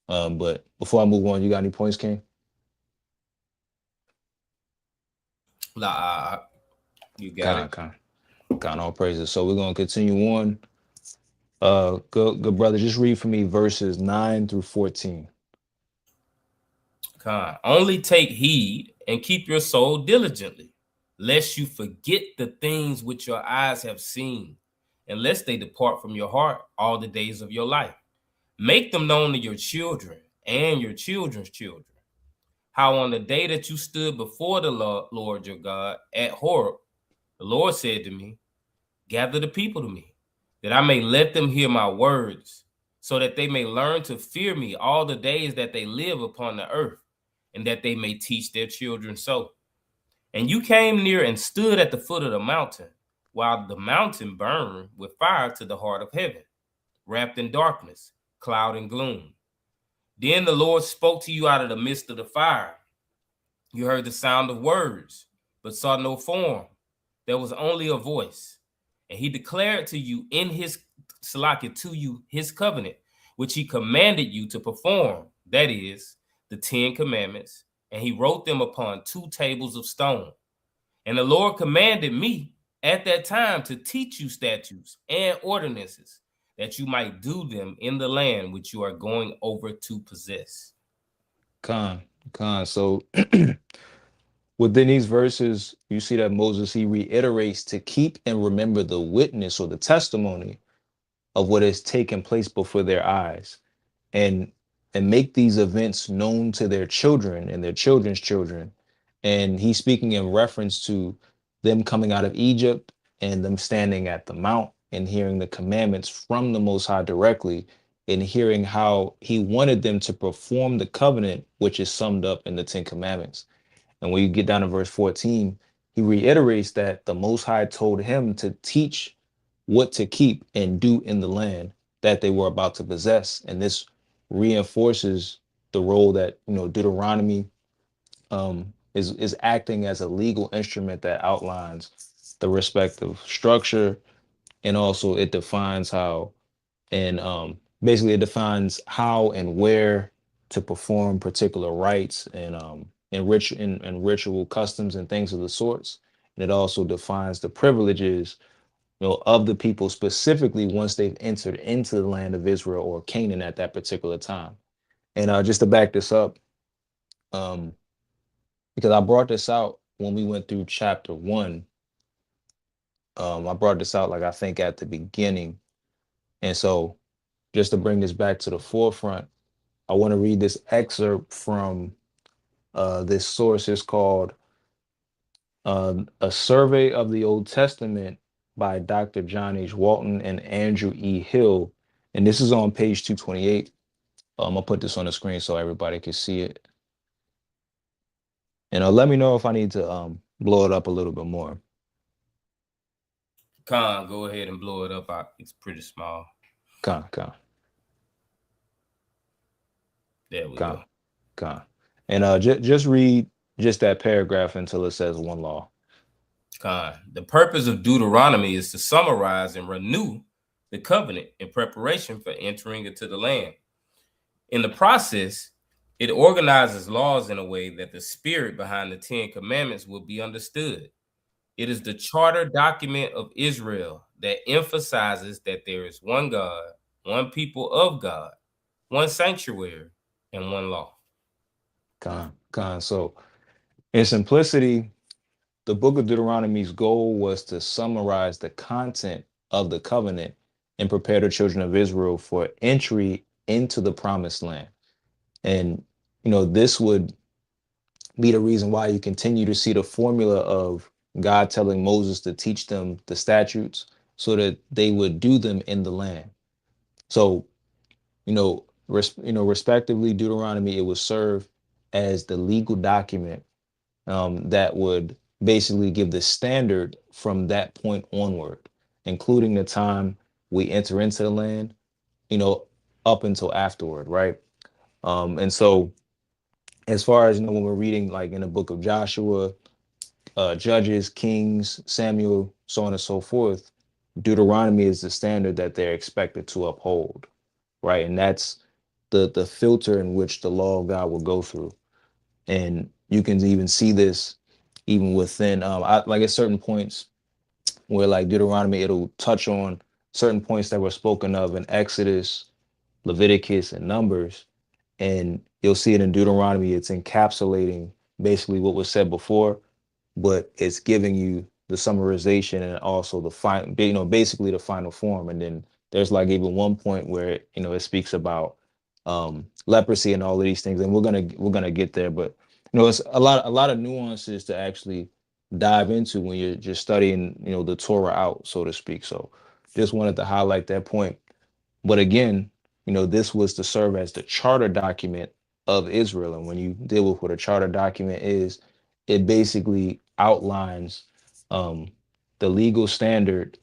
But before I move on, you got any points, King? Nah, you got Con, it. con, con, all praises. So we're gonna continue on. Good brother, just read for me verses 9 through 14. Only take heed and keep your soul diligently, lest you forget the things which your eyes have seen, and lest they depart from your heart all the days of your life. Make them known to your children and your children's children. How on the day that you stood before the Lord your God at Horeb, the Lord said to me, gather the people to me, that I may let them hear my words, so that they may learn to fear me all the days that they live upon the earth, and that they may teach their children so. And you came near and stood at the foot of the mountain, while the mountain burned with fire to the heart of heaven, wrapped in darkness, cloud and gloom. Then the Lord spoke to you out of the midst of the fire. You heard the sound of words, but saw no form. There was only a voice. And he declared to you in his his covenant, which he commanded you to perform, that is, the 10 commandments, and he wrote them upon 2 tables of stone. And the Lord commanded me at that time to teach you statutes and ordinances, that you might do them in the land which you are going over to possess. Con. So within these verses, you see that Moses, he reiterates to keep and remember the witness or the testimony of what has taken place before their eyes, and make these events known to their children and their children's children. And he's speaking in reference to them coming out of Egypt and them standing at the mount and hearing the commandments from the Most High directly, and hearing how he wanted them to perform the covenant, which is summed up in the 10 commandments. And when you get down to verse 14, he reiterates that the Most High told him to teach what to keep and do in the land that they were about to possess. And this reinforces the role that, Deuteronomy is acting as a legal instrument that outlines the respective structure, and also it defines how, and basically it defines how and where to perform particular rites and ritual customs and things of the sorts. And it also defines the privileges, of the people specifically once they've entered into the land of Israel or Canaan at that particular time. And just to back this up, um, because I brought this out when we went through chapter 1. I brought this out, like, I think at the beginning. And so just to bring this back to the forefront, I want to read this excerpt from this source. Is called A Survey of the Old Testament by Dr. John H. Walton and Andrew E. Hill. And this is on page 228. I'll put this on the screen so everybody can see it. And let me know if I need to blow it up a little bit more. Con, go ahead and blow it up. It's pretty small. Con. There we go. Con. And just read just that paragraph until it says one law. Con. The purpose of Deuteronomy is to summarize and renew the covenant in preparation for entering into the land. In the process, it organizes laws in a way that the spirit behind the 10 Commandments will be understood. It is the charter document of Israel that emphasizes that there is one God, one people of God, one sanctuary, and one law. Con. So, in simplicity, the book of Deuteronomy's goal was to summarize the content of the covenant and prepare the children of Israel for entry into the promised land. And, this would be the reason why you continue to see the formula of God telling Moses to teach them the statutes so that they would do them in the land. So, respectively, Deuteronomy, it would serve as the legal document that would basically give the standard from that point onward, including the time we enter into the land, up until afterward, right? And so, as far as when we're reading, like in the book of Joshua, Judges, Kings, Samuel, so on and so forth, Deuteronomy is the standard that they're expected to uphold, right? And that's the filter in which the law of God will go through. And you can even see this even within, like at certain points where like Deuteronomy, it'll touch on certain points that were spoken of in Exodus, Leviticus, and Numbers. And you'll see it in Deuteronomy. It's encapsulating basically what was said before, but it's giving you the summarization and also the final, basically the final form. And then there's like even one point where, it speaks about leprosy and all of these things. And we're gonna get there, but it's a lot of nuances to actually dive into when you're just studying, the Torah out, so to speak. So just wanted to highlight that point. But again, this was to serve as the charter document of Israel. And when you deal with what a charter document is, it basically outlines the legal standard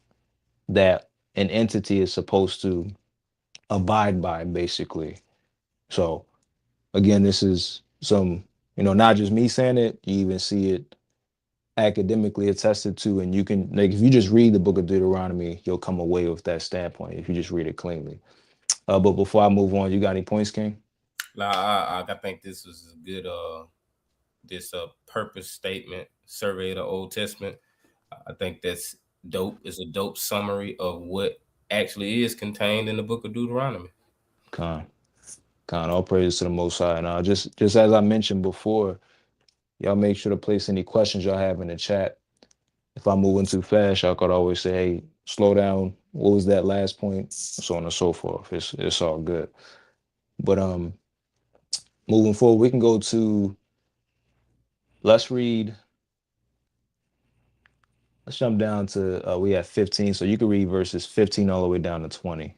that an entity is supposed to abide by, basically. So again, this is some, not just me saying it, you even see it academically attested to. And you can, like, if you just read the book of Deuteronomy, you'll come away with that standpoint if you just read it cleanly. But before I move on, you got any points, King? I think this was a good purpose statement, survey of the Old Testament. I think that's dope. It's a dope summary of what actually is contained in the book of Deuteronomy. Con, all praises to the Most High. And just as I mentioned before, y'all make sure to place any questions y'all have in the chat. If I'm moving too fast, y'all could always say, hey, slow down. What was that last point? So on and so forth. It's all good. But moving forward, we can go to, let's jump down to, we have 15. So you can read verses 15 all the way down to 20.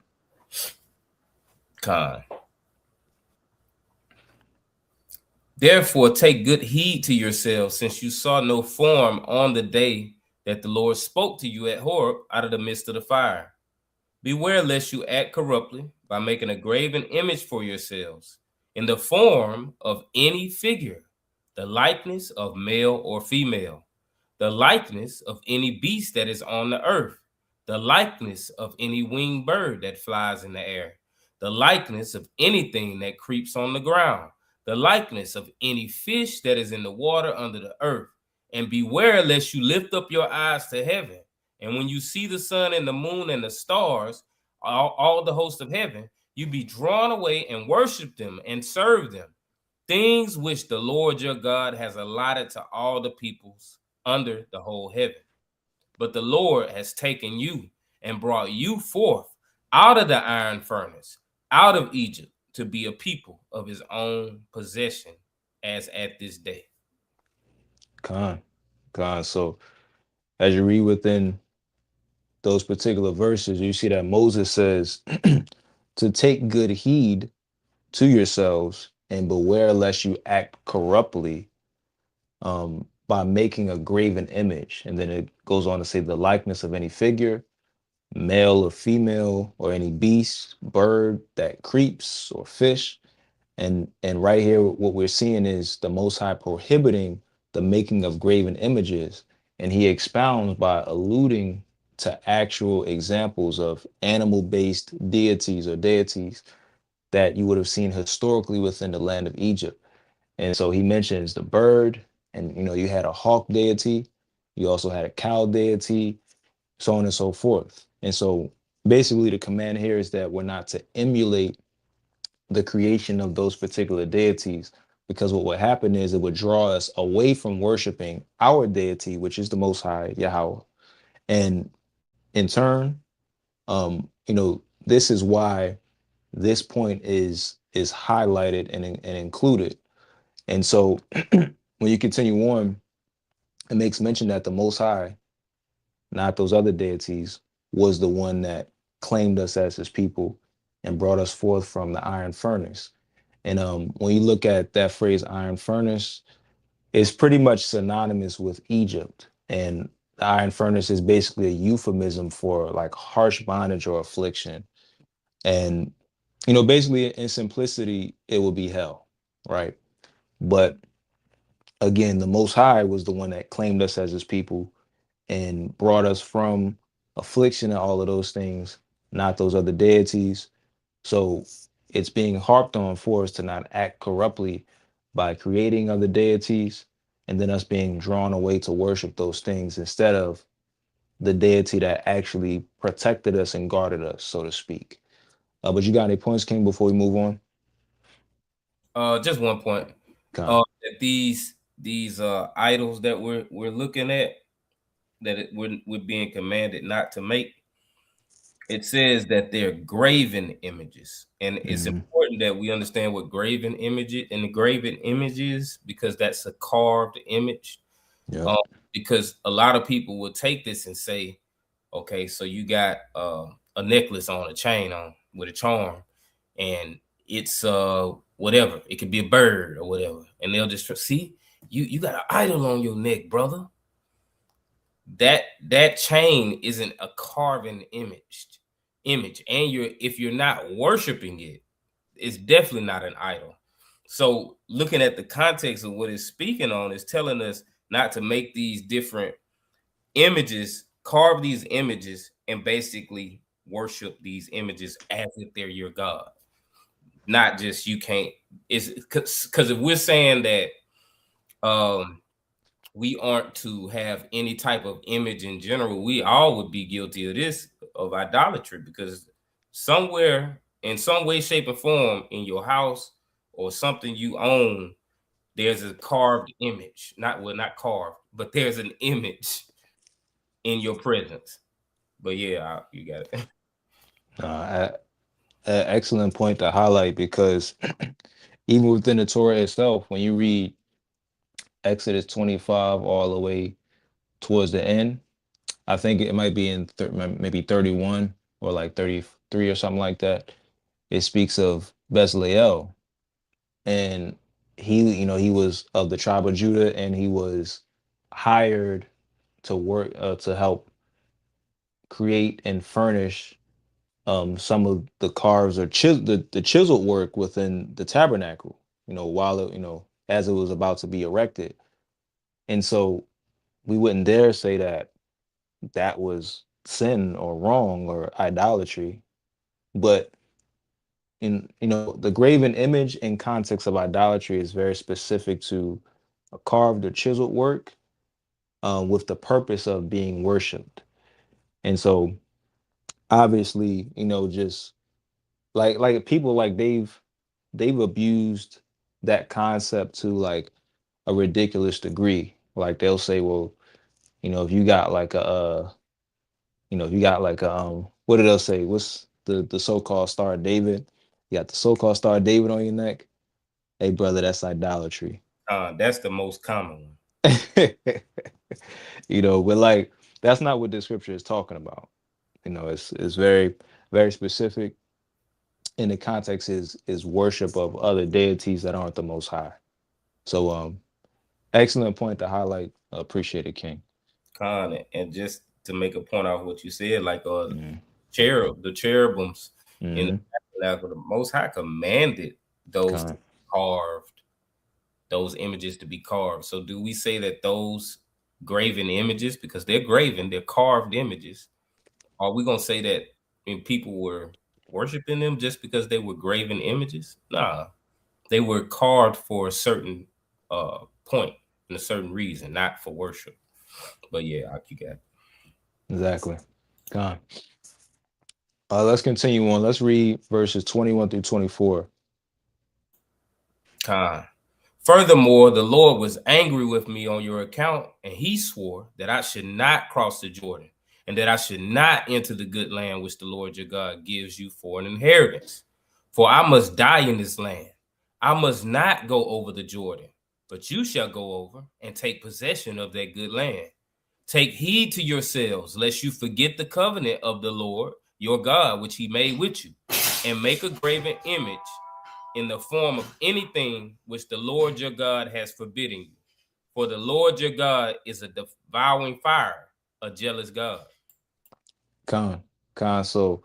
Con. Therefore, take good heed to yourselves, since you saw no form on the day that the Lord spoke to you at Horeb out of the midst of the fire. Beware lest you act corruptly by making a graven image for yourselves in the form of any figure, the likeness of male or female, the likeness of any beast that is on the earth, the likeness of any winged bird that flies in the air, the likeness of anything that creeps on the ground, the likeness of any fish that is in the water under the earth. And beware lest you lift up your eyes to heaven, and when you see the sun and the moon and the stars, all the hosts of heaven, you be drawn away and worship them and serve them, things which the Lord your God has allotted to all the peoples under the whole heaven. But the Lord has taken you and brought you forth out of the iron furnace, out of Egypt, to be a people of his own possession, as at this day. Con. So as you read within those particular verses, you see that Moses says to take good heed to yourselves and beware lest you act corruptly by making a graven image. And then it goes on to say the likeness of any figure, male or female, or any beast, bird that creeps or fish. And right here, what we're seeing is the Most High prohibiting the making of graven images. And he expounds by alluding to actual examples of animal-based deities or deities that you would have seen historically within the land of Egypt. And so he mentions the bird, and you had a hawk deity, you also had a cow deity, so on and so forth. And so basically the command here is that we're not to emulate the creation of those particular deities, because what would happen is it would draw us away from worshiping our deity, which is the Most High Yahweh. And in turn, this is why this point is highlighted and included. And so when you continue on, it makes mention that the Most High, not those other deities, was the one that claimed us as his people and brought us forth from the iron furnace. And when you look at that phrase iron furnace, it's pretty much synonymous with Egypt. And the iron furnace is basically a euphemism for like harsh bondage or affliction. And, basically in simplicity, it would be hell, right? But again, the Most High was the one that claimed us as his people and brought us from affliction and all of those things, not those other deities. So it's being harped on for us to not act corruptly by creating other deities and then us being drawn away to worship those things instead of the deity that actually protected us and guarded us, so to speak. But you got any points, King, before we move on? Just one point. Con. That these idols that we're looking at, that we're being commanded not to make, it says that they're graven images. And it's Mm-hmm. important that we understand what graven images and the graven images, because that's a carved image. Yep. Because a lot of people will take this and say, okay, so you got a necklace on, a chain on with a charm, and it's whatever. It could be a bird or whatever, and they'll just see you got an idol on your neck, brother. That chain isn't a carven image, and if you're not worshiping it, it's definitely not an idol. So looking at the context of what it's speaking on is telling us not to make these different images, carve these images, and basically worship these images as if they're your God. Not just you can't. It's because if we're saying that we aren't to have any type of image in general, we all would be guilty of this, of idolatry, because somewhere, in some way, shape, or form, in your house or something you own, there's a carved image. Not carved, but there's an image in your presence. But yeah, you got it. Excellent point to highlight, because even within the Torah itself, when you read Exodus 25 all the way towards the end, I think it might be in maybe 31 or like 33 or something like that. It speaks of Bezaleel, and he was of the tribe of Judah, and he was hired to work to help create and furnish some of the carves or the chiseled work within the tabernacle, while as it was about to be erected. And so we wouldn't dare say that that was sin or wrong or idolatry. But in the graven image in context of idolatry is very specific to a carved or chiseled work with the purpose of being worshipped. And so obviously, just like people, like they've abused that concept to like a ridiculous degree. Like they'll say, well, if you got like if you got like what did they say? What's the so-called Star of David? You got the so-called Star of David on your neck. Hey, brother, that's idolatry. That's the most common one. But like that's not what the scripture is talking about. It's very, very specific. And the context is worship of other deities that aren't the Most High. So excellent point to highlight. Appreciate it, King. And just to make a point off what you said, like Mm-hmm. the cherubims in the Mm-hmm. tabernacle, the Most High commanded those to Con. be carved, those images to be carved. So do we say that those graven images, because they're graven, they're carved images, are we gonna say that when people were worshiping them just because they were graven images? Nah, they were carved for a certain point and a certain reason, not for worship. But yeah, you got it. Exactly. Con. Let's continue on. Let's read verses 21 through 24. Furthermore, the Lord was angry with me on your account, and he swore that I should not cross the Jordan, and that I should not enter the good land which the Lord your God gives you for an inheritance. For I must die in this land. I must not go over the Jordan, but you shall go over and take possession of that good land. Take heed to yourselves, lest you forget the covenant of the Lord your God, which he made with you, and make a graven image in the form of anything which the Lord your God has forbidden you. For the Lord your God is a devouring fire, a jealous God. Con. So,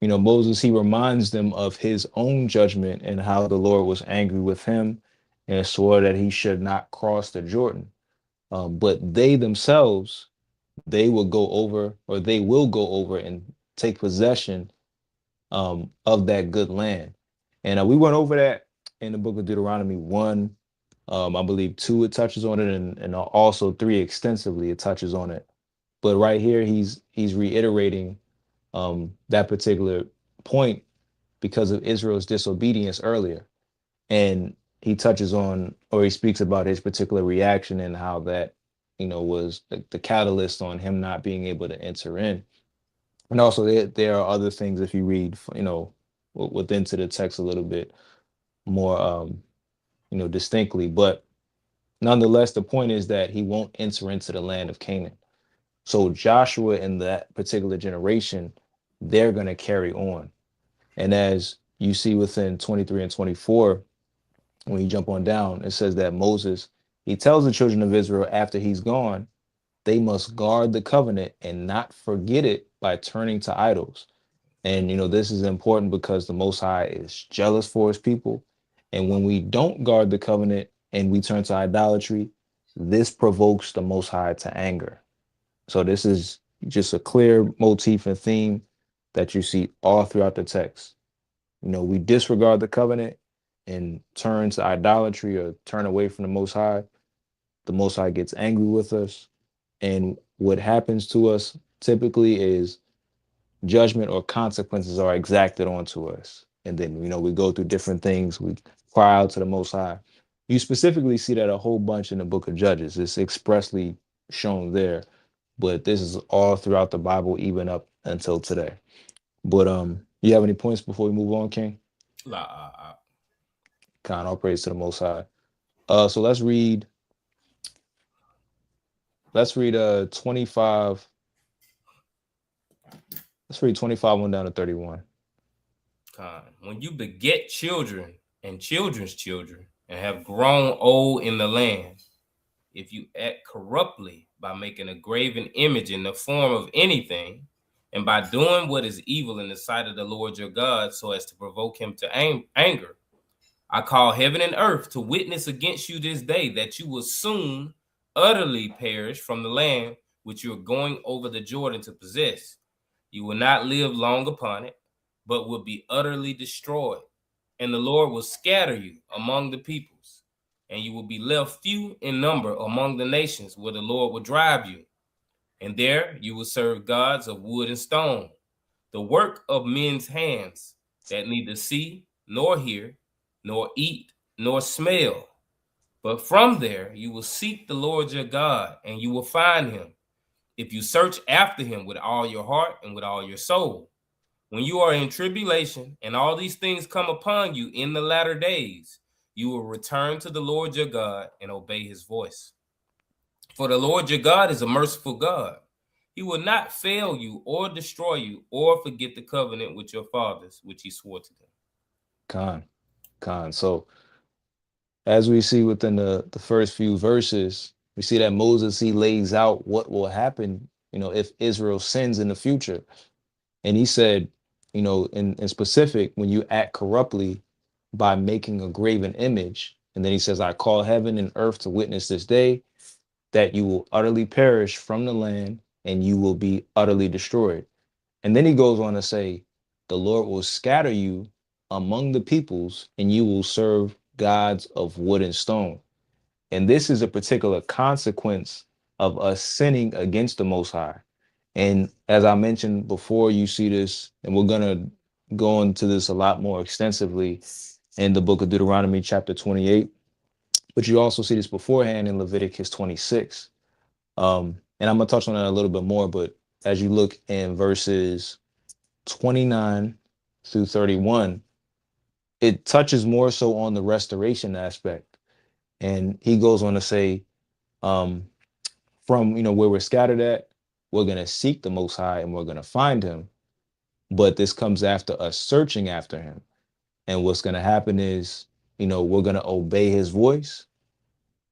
Moses, he reminds them of his own judgment and how the Lord was angry with him and swore that he should not cross the Jordan. But they themselves, they will go over, or they will go over and take possession of that good land. And we went over that in the book of Deuteronomy 1. I believe 2, it touches on it, and also 3 extensively, it touches on it. But right here, he's reiterating that particular point because of Israel's disobedience earlier. And he touches on, or he speaks about his particular reaction and how that, was the catalyst on him not being able to enter in. And also there are other things, if you read, within to the text a little bit more, distinctly. But nonetheless, the point is that he won't enter into the land of Canaan. So Joshua and that particular generation, they're going to carry on. And as you see within 23 and 24, when you jump on down, it says that Moses, he tells the children of Israel after he's gone, they must guard the covenant and not forget it by turning to idols. And, this is important because the Most High is jealous for his people. And when we don't guard the covenant and we turn to idolatry, this provokes the Most High to anger. So this is just a clear motif and theme that you see all throughout the text. We disregard the covenant and turn to idolatry or turn away from the Most High. The Most High gets angry with us. And what happens to us typically is judgment or consequences are exacted onto us. And then, we go through different things. We cry out to the Most High. You specifically see that a whole bunch in the book of Judges. It's expressly shown there. But this is all throughout the Bible, even up until today. But you have any points before we move on, King? All praise to the Most High. So let's read 25. Let's read 25 on down to 31. When you beget children and children's children and have grown old in the land, if you act corruptly by making a graven image in the form of anything, and by doing what is evil in the sight of the Lord your God, so as to provoke him to anger, I call heaven and earth to witness against you this day that you will soon utterly perish from the land which you are going over the Jordan to possess. You will not live long upon it, but will be utterly destroyed. And the Lord will scatter you among the peoples, and you will be left few in number among the nations where the Lord will drive you. And there you will serve gods of wood and stone, the work of men's hands, that neither see nor hear, nor eat, nor smell. But from there you will seek the Lord your God, and you will find him, if you search after him with all your heart and with all your soul. When you are in tribulation and all these things come upon you in the latter days, you will return to the Lord your God and obey his voice. For the Lord your God is a merciful God, He will not fail you or destroy you or forget the covenant with your fathers, which he swore to them. Con. So as we see within the first few verses, we see that Moses, he lays out what will happen, if Israel sins in the future. And he said, in specific, when you act corruptly by making a graven image, and then he says, I call heaven and earth to witness this day that you will utterly perish from the land and you will be utterly destroyed. And then he goes on to say, the Lord will scatter you among the peoples and you will serve gods of wood and stone. And this is a particular consequence of us sinning against the Most High. And as I mentioned before, you see this, and we're going to go into this a lot more extensively in the book of Deuteronomy chapter 28. But you also see this beforehand in Leviticus 26. And I'm going to touch on that a little bit more. But as you look in verses 29 through 31, it touches more so on the restoration aspect. And he goes on to say, um, from where we're scattered at, we're going to seek the Most High and we're going to find him. But this comes after us searching after him. And what's going to happen is, we're going to obey his voice.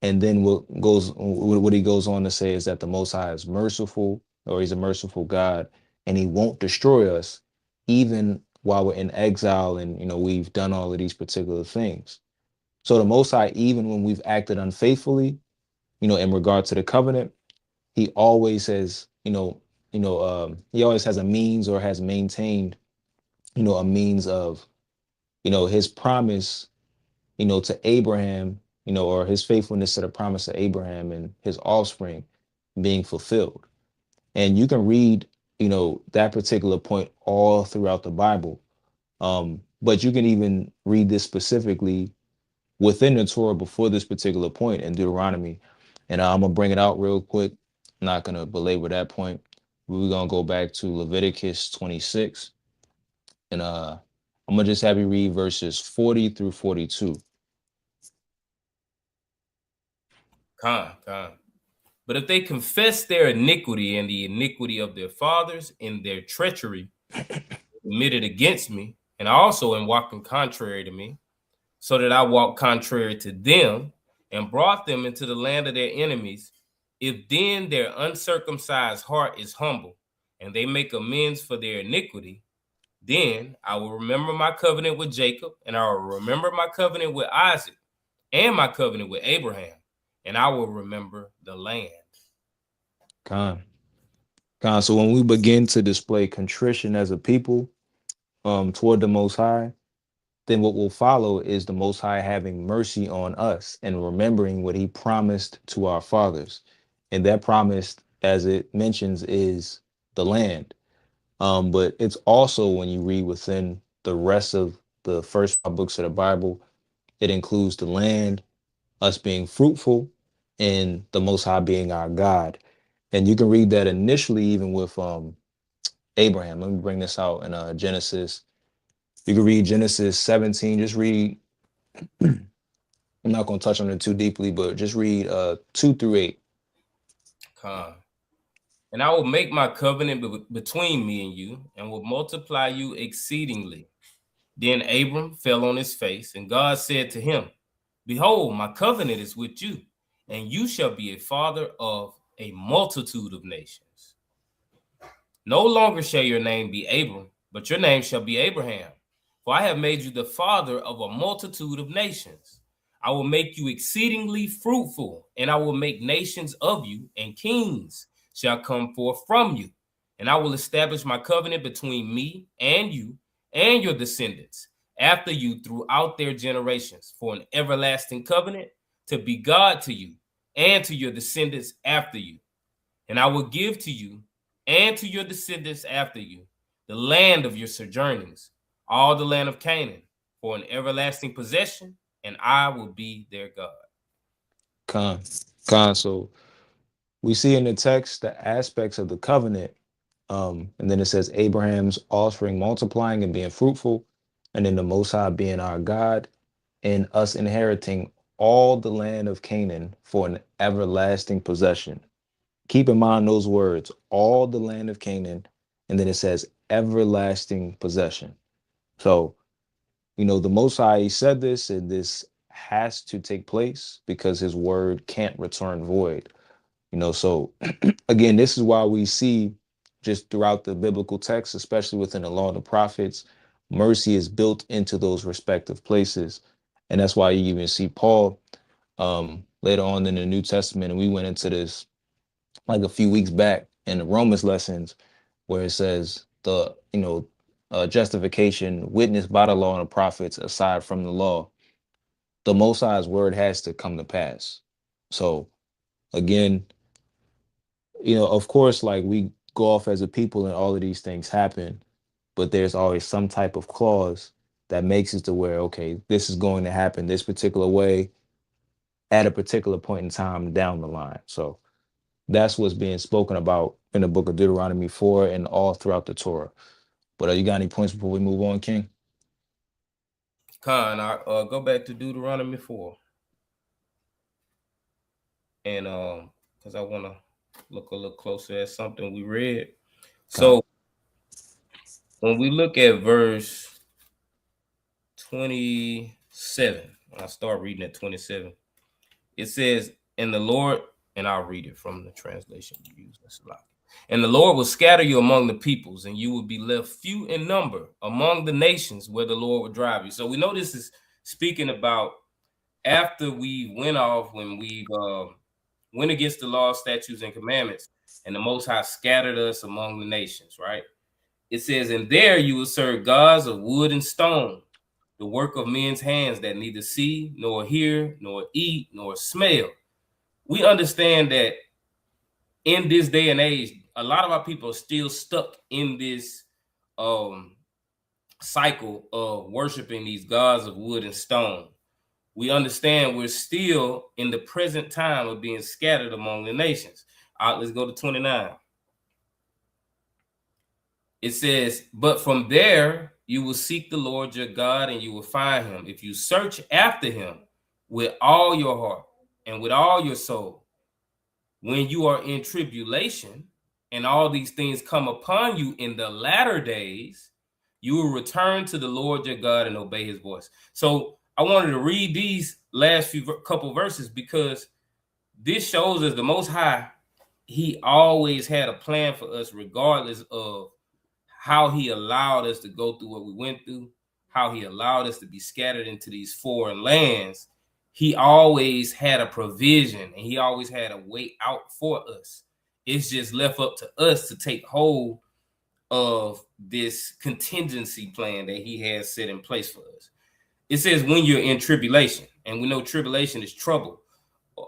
And then what he goes on to say is that the Most High is merciful, or he's a merciful God, and he won't destroy us even while we're in exile and we've done all of these particular things. So the Most High, even when we've acted unfaithfully, in regard to the covenant, he always has, he always has a means, or has maintained, a means of, his promise, to Abraham, or his faithfulness to the promise of Abraham and his offspring being fulfilled. And you can read, that particular point all throughout the Bible. But you can even read this specifically within the Torah before this particular point in Deuteronomy. And I'm going to bring it out real quick. I'm not going to belabor that point. We're going to go back to Leviticus 26. And I'm going to just have you read verses 40 through 42. Con. But if they confess their iniquity and the iniquity of their fathers in their treachery committed against me, and also in walking contrary to me, so that I walked contrary to them and brought them into the land of their enemies, if then their uncircumcised heart is humble and they make amends for their iniquity, then I will remember my covenant with Jacob, and I will remember my covenant with Isaac and my covenant with Abraham, and I will remember the land. Con. So when we begin to display contrition as a people toward the Most High, then what will follow is the Most High having mercy on us and remembering what he promised to our fathers. And that promise, as it mentions, is the land. But it's also, when you read within the rest of the first 5 books of the Bible, it includes the land, us being fruitful, and the Most High being our God. And you can read that initially even with Abraham. Let me bring this out in Genesis. You can read Genesis 17. Just read, I'm not going to touch on it too deeply, but just read 2 through 8. And I will make my covenant between me and you, and will multiply you exceedingly. Then Abram fell on his face, and God said to him, behold, my covenant is with you, and you shall be a father of a multitude of nations. No longer shall your name be Abram, but your name shall be Abraham. For I have made you the father of a multitude of nations. I will make you exceedingly fruitful, and I will make nations of you, and kings shall come forth from you. And I will establish my covenant between me and you and your descendants after you throughout their generations, for an everlasting covenant, to be God to you and to your descendants after you. And I will give to you and to your descendants after you the land of your sojournings, all the land of Canaan, for an everlasting possession, and I will be their God. So we see in the text the aspects of the covenant. And then it says Abraham's offspring multiplying and being fruitful, and then the Most High being our God, and us inheriting all the land of Canaan for an everlasting possession. Keep in mind those words, all the land of Canaan, and then it says everlasting possession. So, the Most High, he said this, and this has to take place because his word can't return void. So again, this is why we see just throughout the biblical text, especially within the law of the prophets, mercy is built into those respective places. And that's why you even see Paul later on in the New Testament. And we went into this like a few weeks back in the Romans lessons, where it says justification witnessed by the law and the prophets aside from the law, the Most High's word has to come to pass. So again, of course, like we go off as a people and all of these things happen, but there's always some type of clause that makes it to where, okay, this is going to happen this particular way at a particular point in time down the line. So that's what's being spoken about in the book of Deuteronomy 4 and all throughout the Torah. But you got any points before we move on, King? Khan, I go back to Deuteronomy 4. And because I want to look a little closer at something we read. So when we look at verse 27, I start reading at 27, it says, and the Lord, and I'll read it from the translation you use. And the Lord will scatter you among the peoples, and you will be left few in number among the nations where the Lord will drive you. So we know this is speaking about after we went off, when we went against the law, statutes, and commandments, and the Most High scattered us among the nations, right? It says, and there you will serve gods of wood and stone, the work of men's hands that neither see, nor hear, nor eat, nor smell. We understand that in this day and age, a lot of our people are still stuck in this cycle of worshiping these gods of wood and stone. We understand we're still in the present time of being scattered among the nations. Let's go to 29. It says, but from there you will seek the Lord your God, and you will find him if you search after him with all your heart and with all your soul. When you are in tribulation and all these things come upon you in the latter days, you will return to the Lord your God and obey his voice. So I wanted to read these last couple verses because this shows us the Most High, he always had a plan for us, regardless of how he allowed us to go through what we went through, how he allowed us to be scattered into these foreign lands. He always had a provision, and he always had a way out for us. It's just left up to us to take hold of this contingency plan that he has set in place for us. It says when you're in tribulation, and we know tribulation is trouble.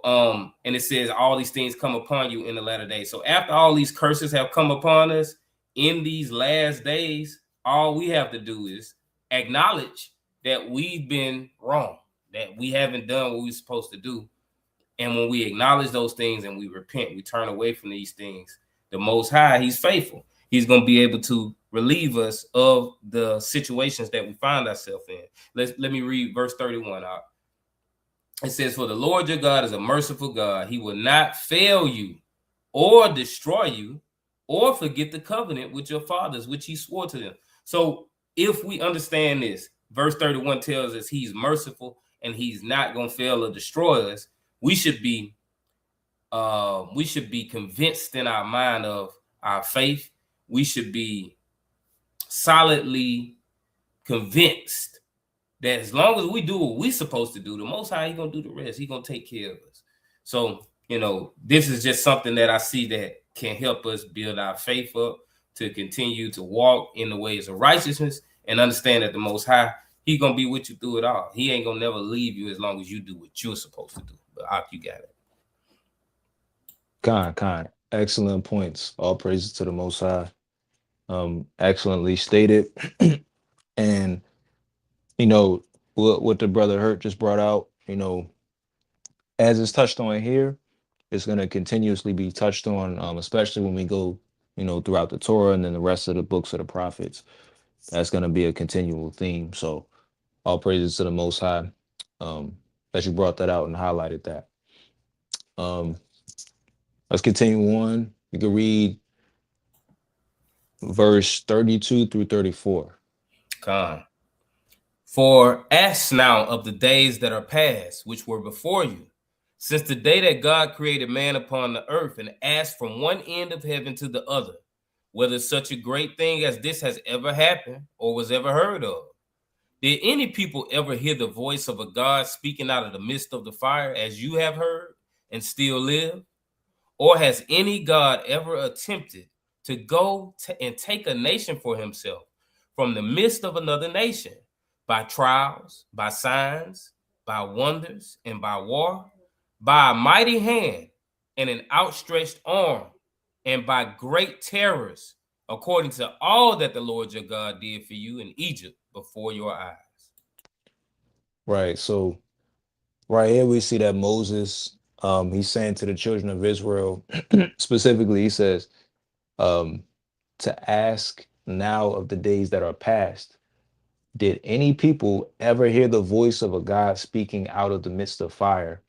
And it says all these things come upon you in the latter days. So after all these curses have come upon us in these last days, all we have to do is acknowledge that we've been wrong, that we haven't done what we're supposed to do. And when we acknowledge those things and we repent, we turn away from these things, the Most High, he's faithful. He's going to be able to relieve us of the situations that we find ourselves in. Let me read verse 31 out. It says, for the Lord your God is a merciful God. He will not fail you or destroy you or forget the covenant with your fathers, which he swore to them. So if we understand this, verse 31 tells us he's merciful and he's not going to fail or destroy us. We should be convinced in our mind of our faith. We should be solidly convinced that as long as we do what we're supposed to do, the Most High, he's going to do the rest. He's going to take care of us. So, this is just something that I see that can help us build our faith up to continue to walk in the ways of righteousness and understand that the Most High, he's going to be with you through it all. He ain't going to never leave you as long as you do what you're supposed to do. But you got it. Khan. Excellent points. All praises to the Most High. Excellently stated. And what the brother Hurt just brought out, as it's touched on here, it's going to continuously be touched on, especially when we go, throughout the Torah and then the rest of the books of the prophets. That's going to be a continual theme. So all praises to the Most High that you brought that out and highlighted that. Let's continue on. You can read verse 32 through 34. Con. For ask now of the days that are past, which were before you, since the day that God created man upon the earth, and asked from one end of heaven to the other, whether such a great thing as this has ever happened or was ever heard of. Did any people ever hear the voice of a God speaking out of the midst of the fire as you have heard and still live? Or has any God ever attempted to go and take a nation for himself from the midst of another nation by trials, by signs, by wonders, and by war, by a mighty hand and an outstretched arm, and by great terrors, according to all that the Lord your God did for you in Egypt before your eyes? Right. So right here we see that Moses, he's saying to the children of Israel, specifically, he says, um, to ask now of the days that are past. Did any people ever hear the voice of a God speaking out of the midst of fire,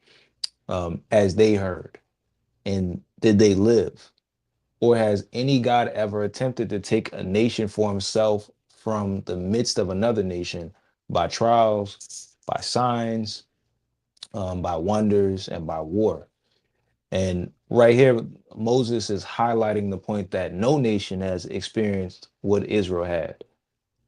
as they heard? And did they live? Or has any God ever attempted to take a nation for himself from the midst of another nation by trials, by signs, by wonders, and by war? And right here, Moses is highlighting the point that no nation has experienced what Israel had.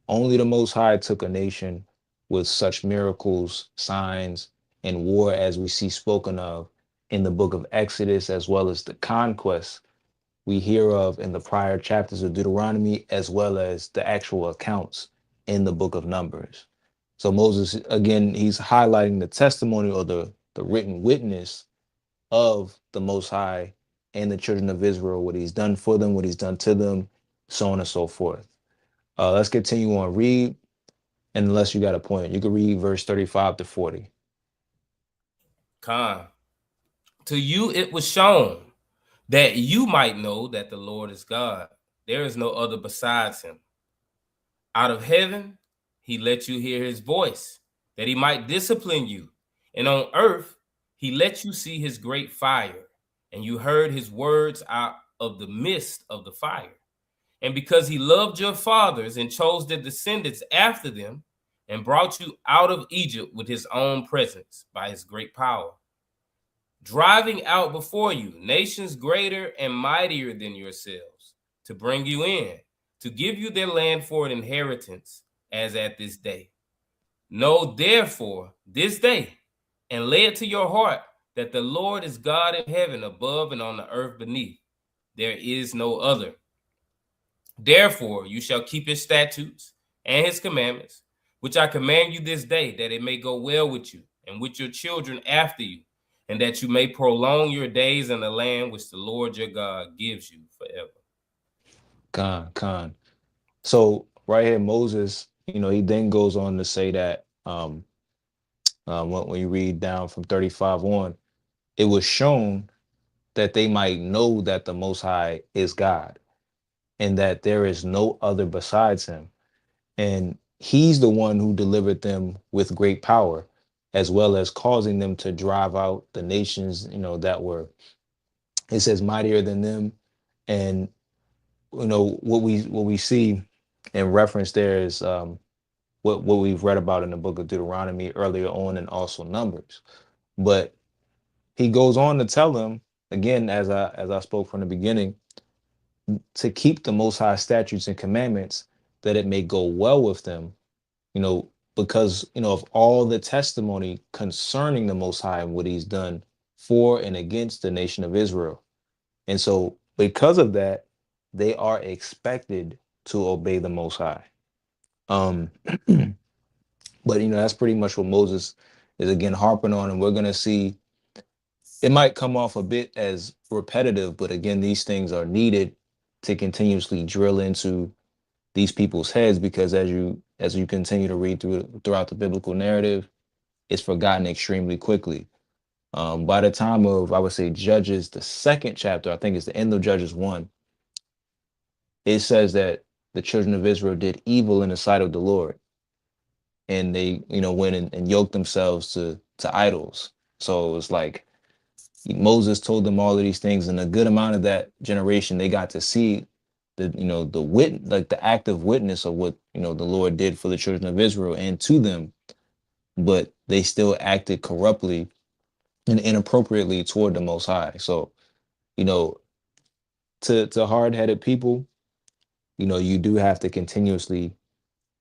Only the Most High took a nation with such miracles, signs, and war as we see spoken of in the book of Exodus, as well as the conquests we hear of in the prior chapters of Deuteronomy, as well as the actual accounts in the book of Numbers. So Moses, again, he's highlighting the testimony or the written witness of the Most High and the children of Israel, what he's done for them, what he's done to them, so on and so forth. Let's continue on. Read, and unless you got a point, you can read verse 35 to 40. Con. To you it was shown that you might know that the Lord is God. There is no other besides him. Out of heaven, he let you hear his voice, that he might discipline you. And on earth, he let you see his great fire, and you heard his words out of the midst of the fire. And because he loved your fathers and chose their descendants after them, and brought you out of Egypt with his own presence by his great power, driving out before you nations greater and mightier than yourselves, to bring you in, to give you their land for an inheritance, as at this day. Know therefore this day, and lay it to your heart, that the Lord is God in heaven above and on the earth beneath. There is no other. Therefore you shall keep his statutes and his commandments, which I command you this day, that it may go well with you and with your children after you, and that you may prolong your days in the land which the Lord your God gives you forever. Con. So right here, Moses, he then goes on to say that when you read down from 35 on, it was shown that they might know that the Most High is God and that there is no other besides him. And he's the one who delivered them with great power, as well as causing them to drive out the nations, that were, it says, mightier than them. And what we see in reference there is what we've read about in the book of Deuteronomy earlier on, and also Numbers. But he goes on to tell them again, as I spoke from the beginning, to keep the Most High statutes and commandments, that it may go well with them, because of all the testimony concerning the Most High and what he's done for and against the nation of Israel. And so because of that, they are expected to obey the Most High. But that's pretty much what Moses is again harping on, and we're going to see it might come off a bit as repetitive, but again, these things are needed to continuously drill into these people's heads, because as you continue to read throughout the biblical narrative, it's forgotten extremely quickly. By the time of, I would say, Judges, the second chapter, I think it's the end of Judges 1, it says that the children of Israel did evil in the sight of the Lord, and they went and yoked themselves to idols. So it's like Moses told them all of these things, and a good amount of that generation, they got to see the active witness of what the Lord did for the children of Israel and to them, but they still acted corruptly and inappropriately toward the Most High. So, you know, to hard-headed people, you do have to continuously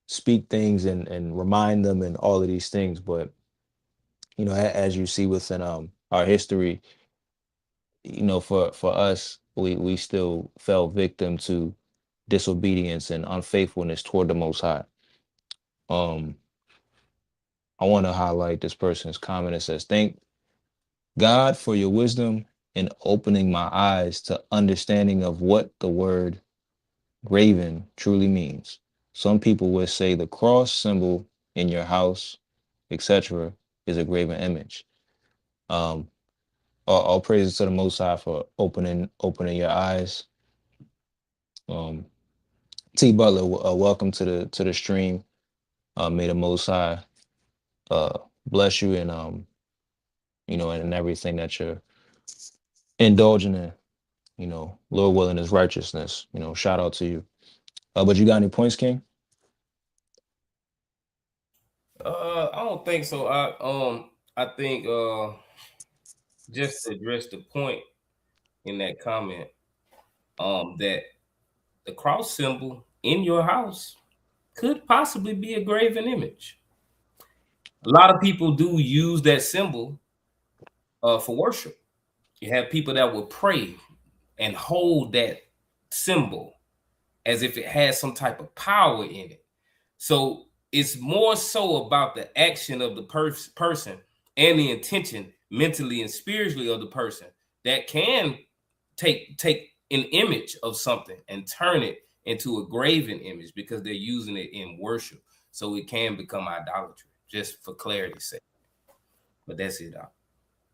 speak things and remind them and all of these things. But as you see within our history, for us, we still fell victim to disobedience and unfaithfulness toward the Most High. I want to highlight this person's comment. It says, "Thank God for your wisdom in opening my eyes to understanding of what the word graven truly means. Some people would say the cross symbol in your house, etc., is a graven image." Um, all praises to the Most High for opening your eyes. Um, T Butler, welcome to the stream. May the Most High bless you and and everything that you're indulging in. Lord willing is righteousness. Shout out to you. But you got any points, King? I don't think so. I think just to address the point in that comment, that the cross symbol in your house could possibly be a graven image. A lot of people do use that symbol for worship. You have people that will pray and hold that symbol as if it has some type of power in it. So it's more so about the action of the person and the intention mentally and spiritually of the person that can take an image of something and turn it into a graven image because they're using it in worship. So it can become idolatry, just for clarity's sake. But that's it.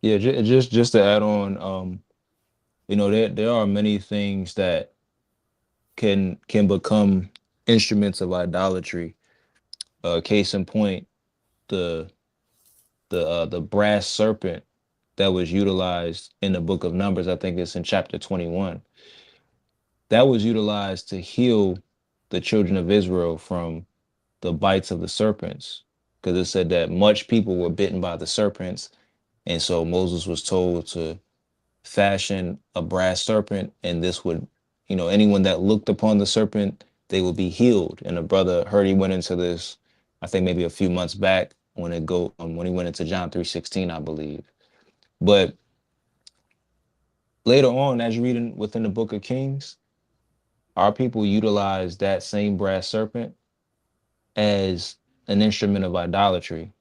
Yeah, just to add on, there are many things that can become instruments of idolatry. Case in point, the the brass serpent that was utilized in the book of Numbers. I think it's in chapter 21. That was utilized to heal the children of Israel from the bites of the serpents, because it said that much people were bitten by the serpents, and so Moses was told to fashion a brass serpent, and this would, anyone that looked upon the serpent, they would be healed. And the brother heard he went into this, I think maybe a few months back when when he went into John 3:16, I believe. But later on, as you read within the book of Kings, our people utilize that same brass serpent as an instrument of idolatry.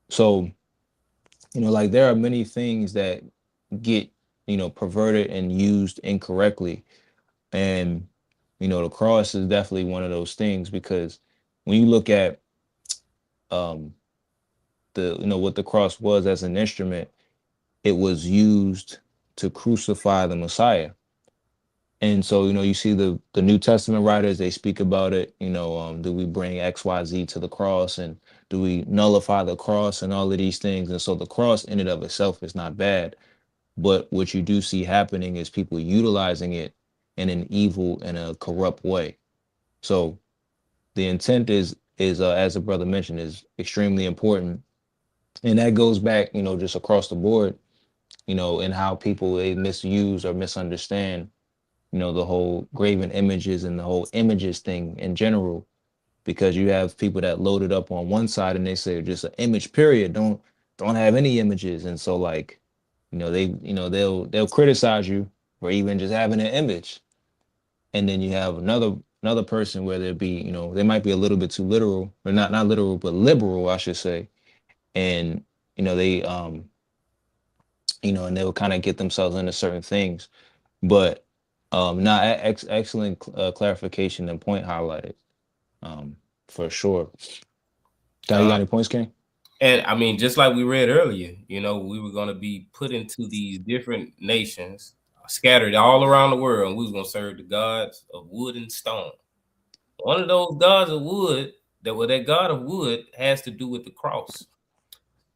So, like there are many things that get, perverted and used incorrectly. And, the cross is definitely one of those things, because when you look at what the cross was as an instrument, it was used to crucify the Messiah. And so, you see the New Testament writers, they speak about it, do we bring XYZ to the cross, and do we nullify the cross and all of these things? And so the cross in and of itself is not bad. But what you do see happening is people utilizing it in an evil and a corrupt way. So the intent is as the brother mentioned, is extremely important. And that goes back, just across the board, and how people, they misuse or misunderstand the whole graven images and the whole images thing in general, because you have people that load it up on one side and they say just an image period, don't have any images. And so like, they'll criticize you for even just having an image. And then you have another person where they'll be, they might be a little bit too literal, or not literal, but liberal, I should say. And they and they'll kind of get themselves into certain things. But excellent clarification and point highlighted, for sure. You got any points, King? And I mean, just like we read earlier, we were going to be put into these different nations, scattered all around the world, and we was going to serve the gods of wood and stone. One of those gods of wood, that God of wood has to do with the cross.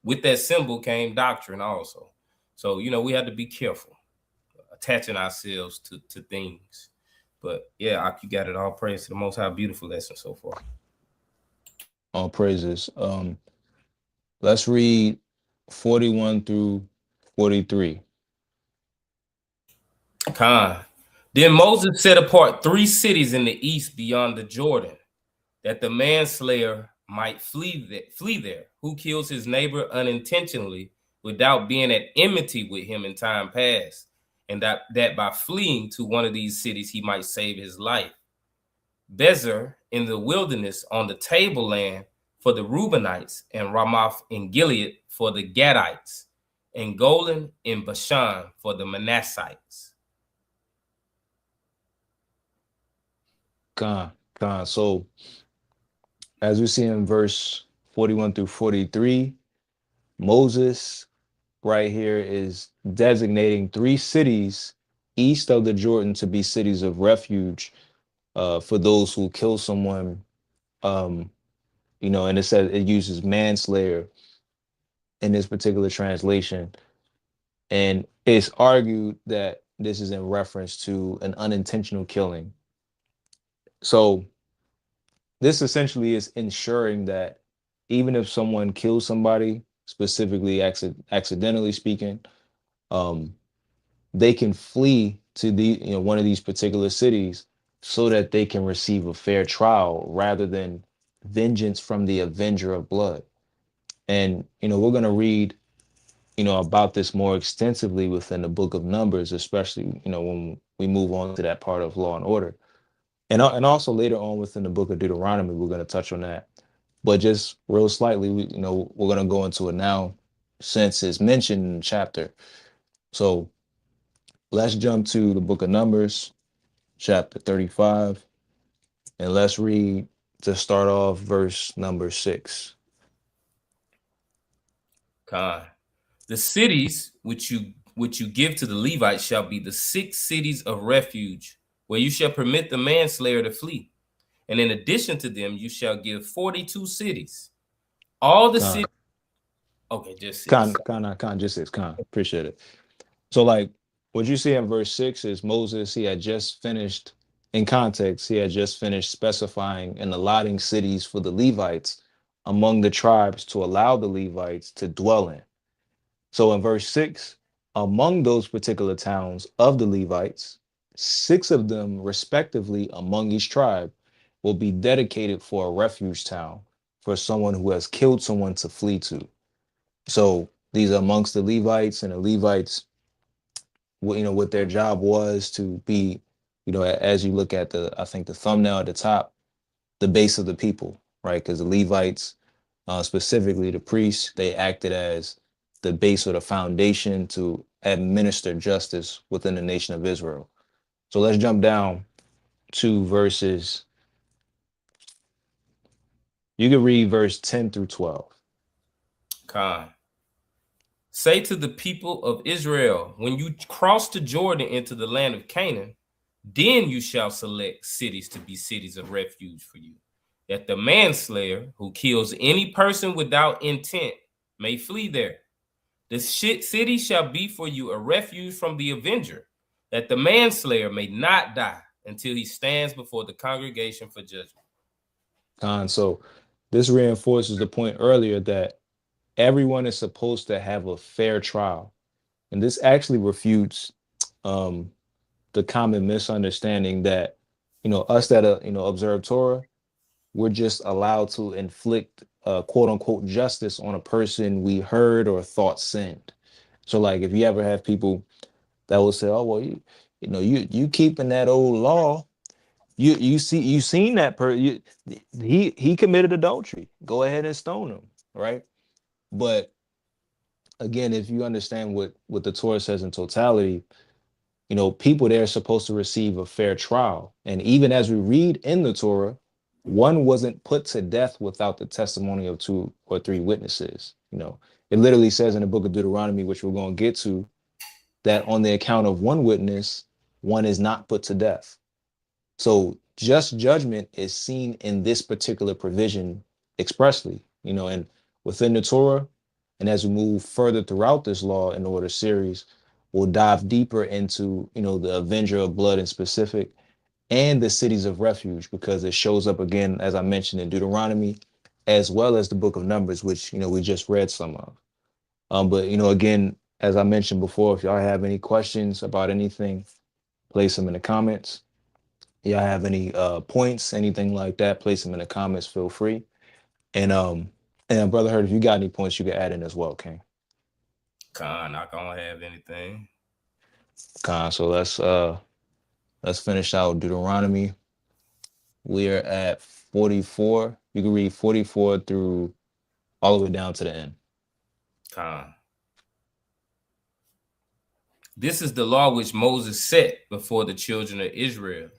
With that symbol came doctrine also. So, we have to be careful attaching ourselves to things. But yeah, you got it. All praise to the Most High. Beautiful lesson so far. All praises. Let's read 41 through 43. Khan. Then Moses set apart 3 cities in the east beyond the Jordan, that the manslayer might flee there, who kills his neighbor unintentionally without being at enmity with him in time past, and that by fleeing to one of these cities he might save his life. Bezer in the wilderness on the tableland for the Reubenites, and Ramoth in Gilead for the Gadites, and Golan in Bashan for the Manassites. God. So as we see in verse 41 through 43, Moses right here is designating 3 cities east of the Jordan to be cities of refuge for those who kill someone. And it says it uses manslayer in this particular translation. And it's argued that this is in reference to an unintentional killing. So this essentially is ensuring that even if someone kills somebody, specifically accidentally speaking, they can flee to one of these particular cities so that they can receive a fair trial rather than vengeance from the avenger of blood. And we're going to read about this more extensively within the book of Numbers, especially when we move on to that part of law and order. And also later on within the book of Deuteronomy, we're going to touch on that. But just real slightly, we're going to go into it now since it's mentioned in the chapter. So let's jump to the book of Numbers, chapter 35, and let's read to start off verse number 6. Khan. The cities which you give to the Levites shall be the 6 cities of refuge, where you shall permit the manslayer to flee. And in addition to them, you shall give 42 cities. All the cities. Okay, just 6. Just 6. Appreciate it. So, like, what you see in verse 6 is Moses, he had just finished, in context, he had just finished specifying and allotting cities for the Levites among the tribes to allow the Levites to dwell in. So in verse 6, among those particular towns of the Levites, 6 of them respectively among each tribe will be dedicated for a refuge town for someone who has killed someone to flee to. So these are amongst the Levites, and the Levites, what their job was to be, as you look at I think the thumbnail at the top, the base of the people, right? Because the Levites, specifically the priests, they acted as the base or the foundation to administer justice within the nation of Israel. So let's jump down to verses. You can read verse 10 through 12. Khan. Say to the people of Israel, when you cross the Jordan into the land of Canaan, then you shall select cities to be cities of refuge for you, that the manslayer who kills any person without intent may flee there. The city shall be for you a refuge from the avenger, that the manslayer may not die until he stands before the congregation for judgment. So this reinforces the point earlier that everyone is supposed to have a fair trial. And this actually refutes the common misunderstanding that, us that, observe Torah, we're just allowed to inflict quote unquote justice on a person we heard or thought sinned. So like if you ever have people that will say, oh, well, you keeping that old law, you seen that he committed adultery, go ahead and stone him, right? But again, if you understand what the Torah says in totality, people there are supposed to receive a fair trial. And even as we read in the Torah, one wasn't put to death without the testimony of 2 or 3 witnesses. It literally says in the book of Deuteronomy, which we're going to get to, that on the account of one witness, one is not put to death. So just judgment is seen in this particular provision expressly, and within the Torah, And as we move further throughout this Law and Order series, we'll dive deeper into, the Avenger of Blood in specific and the cities of refuge, because it shows up again, as I mentioned, in Deuteronomy, as well as the book of Numbers, which, we just read some of. But, again, as I mentioned before, if y'all have any questions about anything, place them in the comments. Y'all have any points, anything like that, place them in the comments, feel free. And Brother Hurt, if you got any points, you can add in as well, King. Con, I don't have anything. Con, so let's finish out Deuteronomy. We're at 44. You can read 44 through all the way down to the end. Con. This is the law which Moses set before the children of Israel.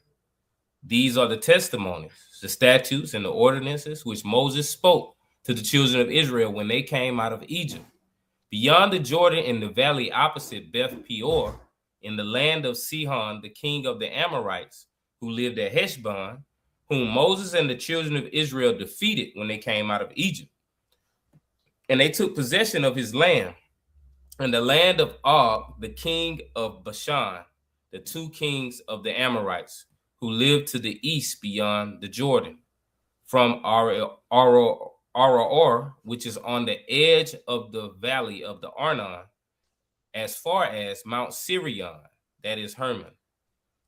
These are the testimonies, the statutes, and the ordinances which Moses spoke to the children of Israel when they came out of Egypt, beyond the Jordan in the valley opposite Beth Peor, in the land of Sihon, the king of the Amorites, who lived at Heshbon, whom Moses and the children of Israel defeated when they came out of Egypt. And they took possession of his land, and the land of Og, the king of Bashan, the two kings of the Amorites, who lived to the east beyond the Jordan, from Araor, which is on the edge of the valley of the Arnon, as far as Mount Sirion, that is Hermon,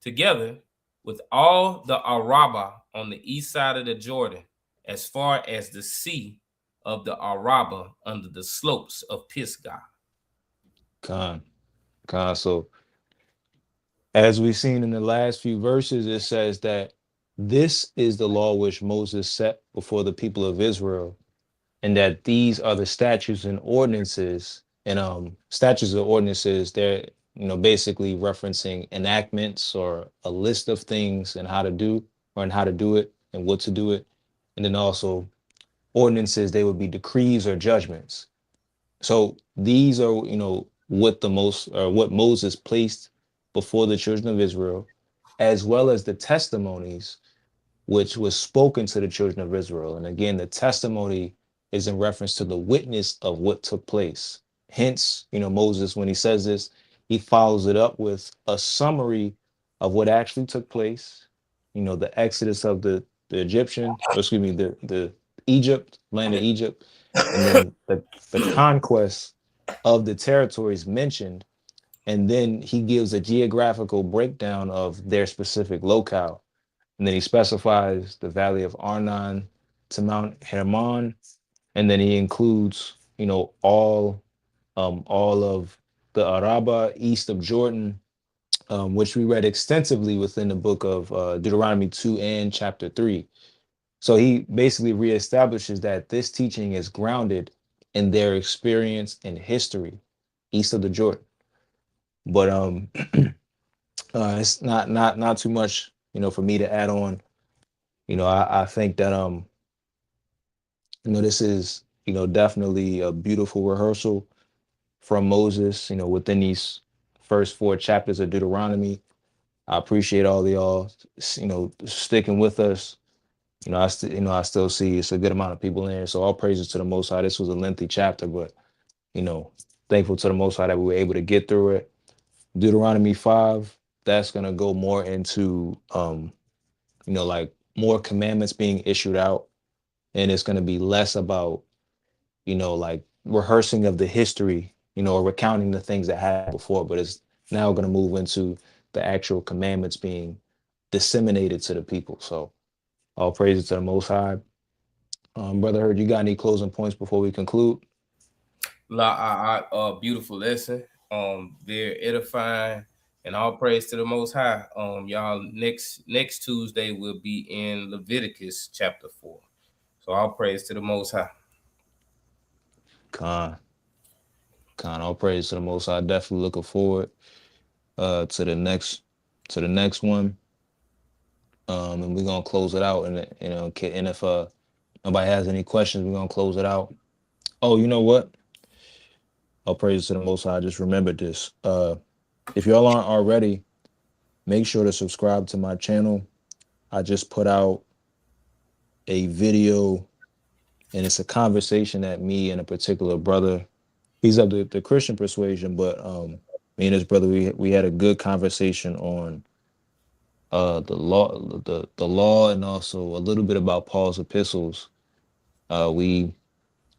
together with all the Arabah on the east side of the Jordan, as far as the sea of the Arabah under the slopes of Pisgah. Con. So as we've seen in the last few verses, it says that this is the law which Moses set before the people of Israel, and that these are the statutes and ordinances. And statutes and ordinances, they're basically referencing enactments or a list of things and how to do it and what to do it. And then also ordinances, they would be decrees or judgments. So these are what Moses placed before the children of Israel, as well as the testimonies which was spoken to the children of Israel. And again, the testimony is in reference to the witness of what took place. Hence, Moses, when he says this, he follows it up with a summary of what actually took place. The exodus of the Egyptian, the Egypt, land of Egypt, and then the conquest of the territories mentioned. And then he gives a geographical breakdown of their specific locale. And then he specifies the valley of Arnon to Mount Hermon. And then he includes, all of the Arabah east of Jordan, which we read extensively within the book of Deuteronomy 2 and chapter 3. So he basically reestablishes that this teaching is grounded in their experience and history east of the Jordan. But it's not too much, for me to add on. I think that this is definitely a beautiful rehearsal from Moses, within these first 4 chapters of Deuteronomy. I appreciate all of y'all, sticking with us. I still see it's a good amount of people in here. So all praises to the Most High. This was a lengthy chapter, but thankful to the Most High that we were able to get through it. Deuteronomy 5, that's gonna go more into like more commandments being issued out, and it's gonna be less about like rehearsing of the history, or recounting the things that happened before, but it's now gonna move into the actual commandments being disseminated to the people. So all praises to the Most High. Brother Hurd, you got any closing points before we conclude? Beautiful lesson. Very edifying, and all praise to the Most High. Y'all, next Tuesday we'll be in Leviticus chapter 4. So all praise to the Most High. Con, all praise to the Most High. Definitely looking forward to the next one. And we're gonna close it out. And if nobody has any questions, we're gonna close it out. Oh, you know what? All praise to the Most High. I just remembered this. If y'all aren't already, make sure to subscribe to my channel. I just put out a video, and it's a conversation that me and a particular brother he's of the Christian persuasion, but me and his brother, we had a good conversation on the law and also a little bit about Paul's epistles. We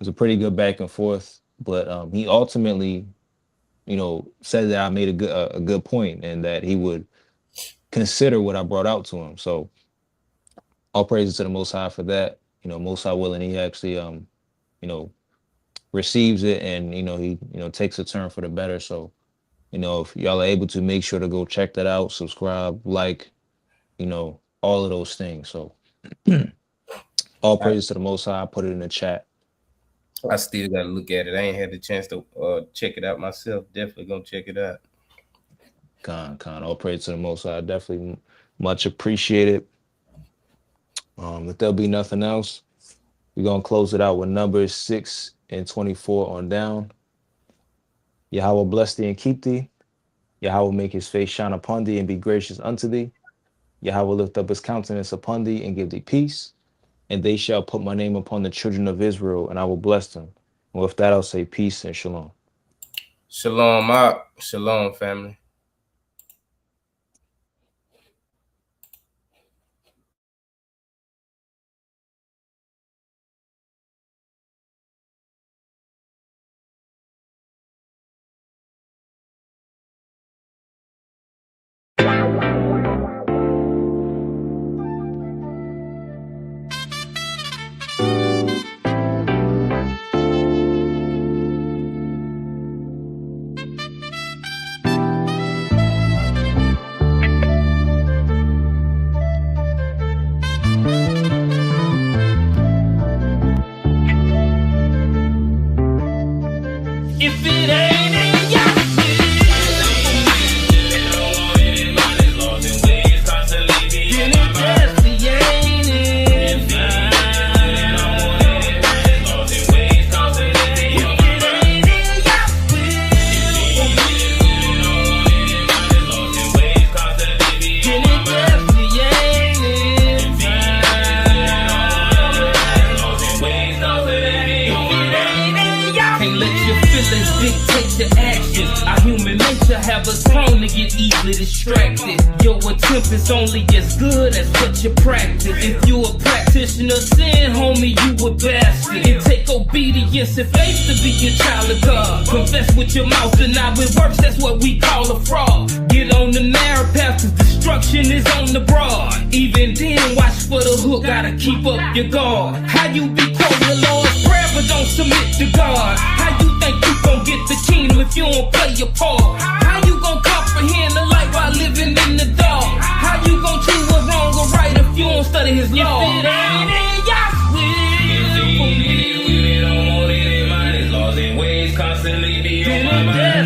It was a pretty good back and forth, but he ultimately, said that I made a good point and that he would consider what I brought out to him. So all praises to the Most High for that. Most High willing, he actually receives it, and he takes a turn for the better. So if y'all are able to, make sure to go check that out, subscribe, like, all of those things. So all praises to the Most High. I put it in the chat. I still got to look at it. I ain't had the chance to check it out myself. Definitely gonna check it out. Con. All praise to the Most High. Definitely much appreciated. If there'll be nothing else, we're gonna close it out with Numbers 6 and 24 on down. Yahweh bless thee and keep thee. Yahweh make his face shine upon thee and be gracious unto thee. Yahweh lift up his countenance upon thee and give thee peace. And they shall put my name upon the children of Israel, and I will bless them. And with that, I'll say peace and shalom. Shalom, shalom, family. If it ain't in Yahweh, then it just ain't in mine. If it ain't in Yahweh, then it just ain't in mine. Can't let your feelings dictate the action. Our human nature have us prone to get easily distracted. Your attempt is only as good as what you practice. If you a practitioner of sin, homie, you a bastard. It take obedience and faith to be a child of God. Confess with your mouth and not with works, that's what we call a fraud. Get on the narrow path, cause destruction is on the broad. Even then, watch for the hook, gotta keep up your guard. How you be quoting the Lord's prayer but don't submit to God? How you think you gon' get the kingdom if you don't play your part? How you gon' comprehend the light while living in the dark? How you gon' choose what's wrong or right if you don't study his law? If it ain't in Yahweh, for me, we don't want it in mind. His laws and ways constantly be on my mind.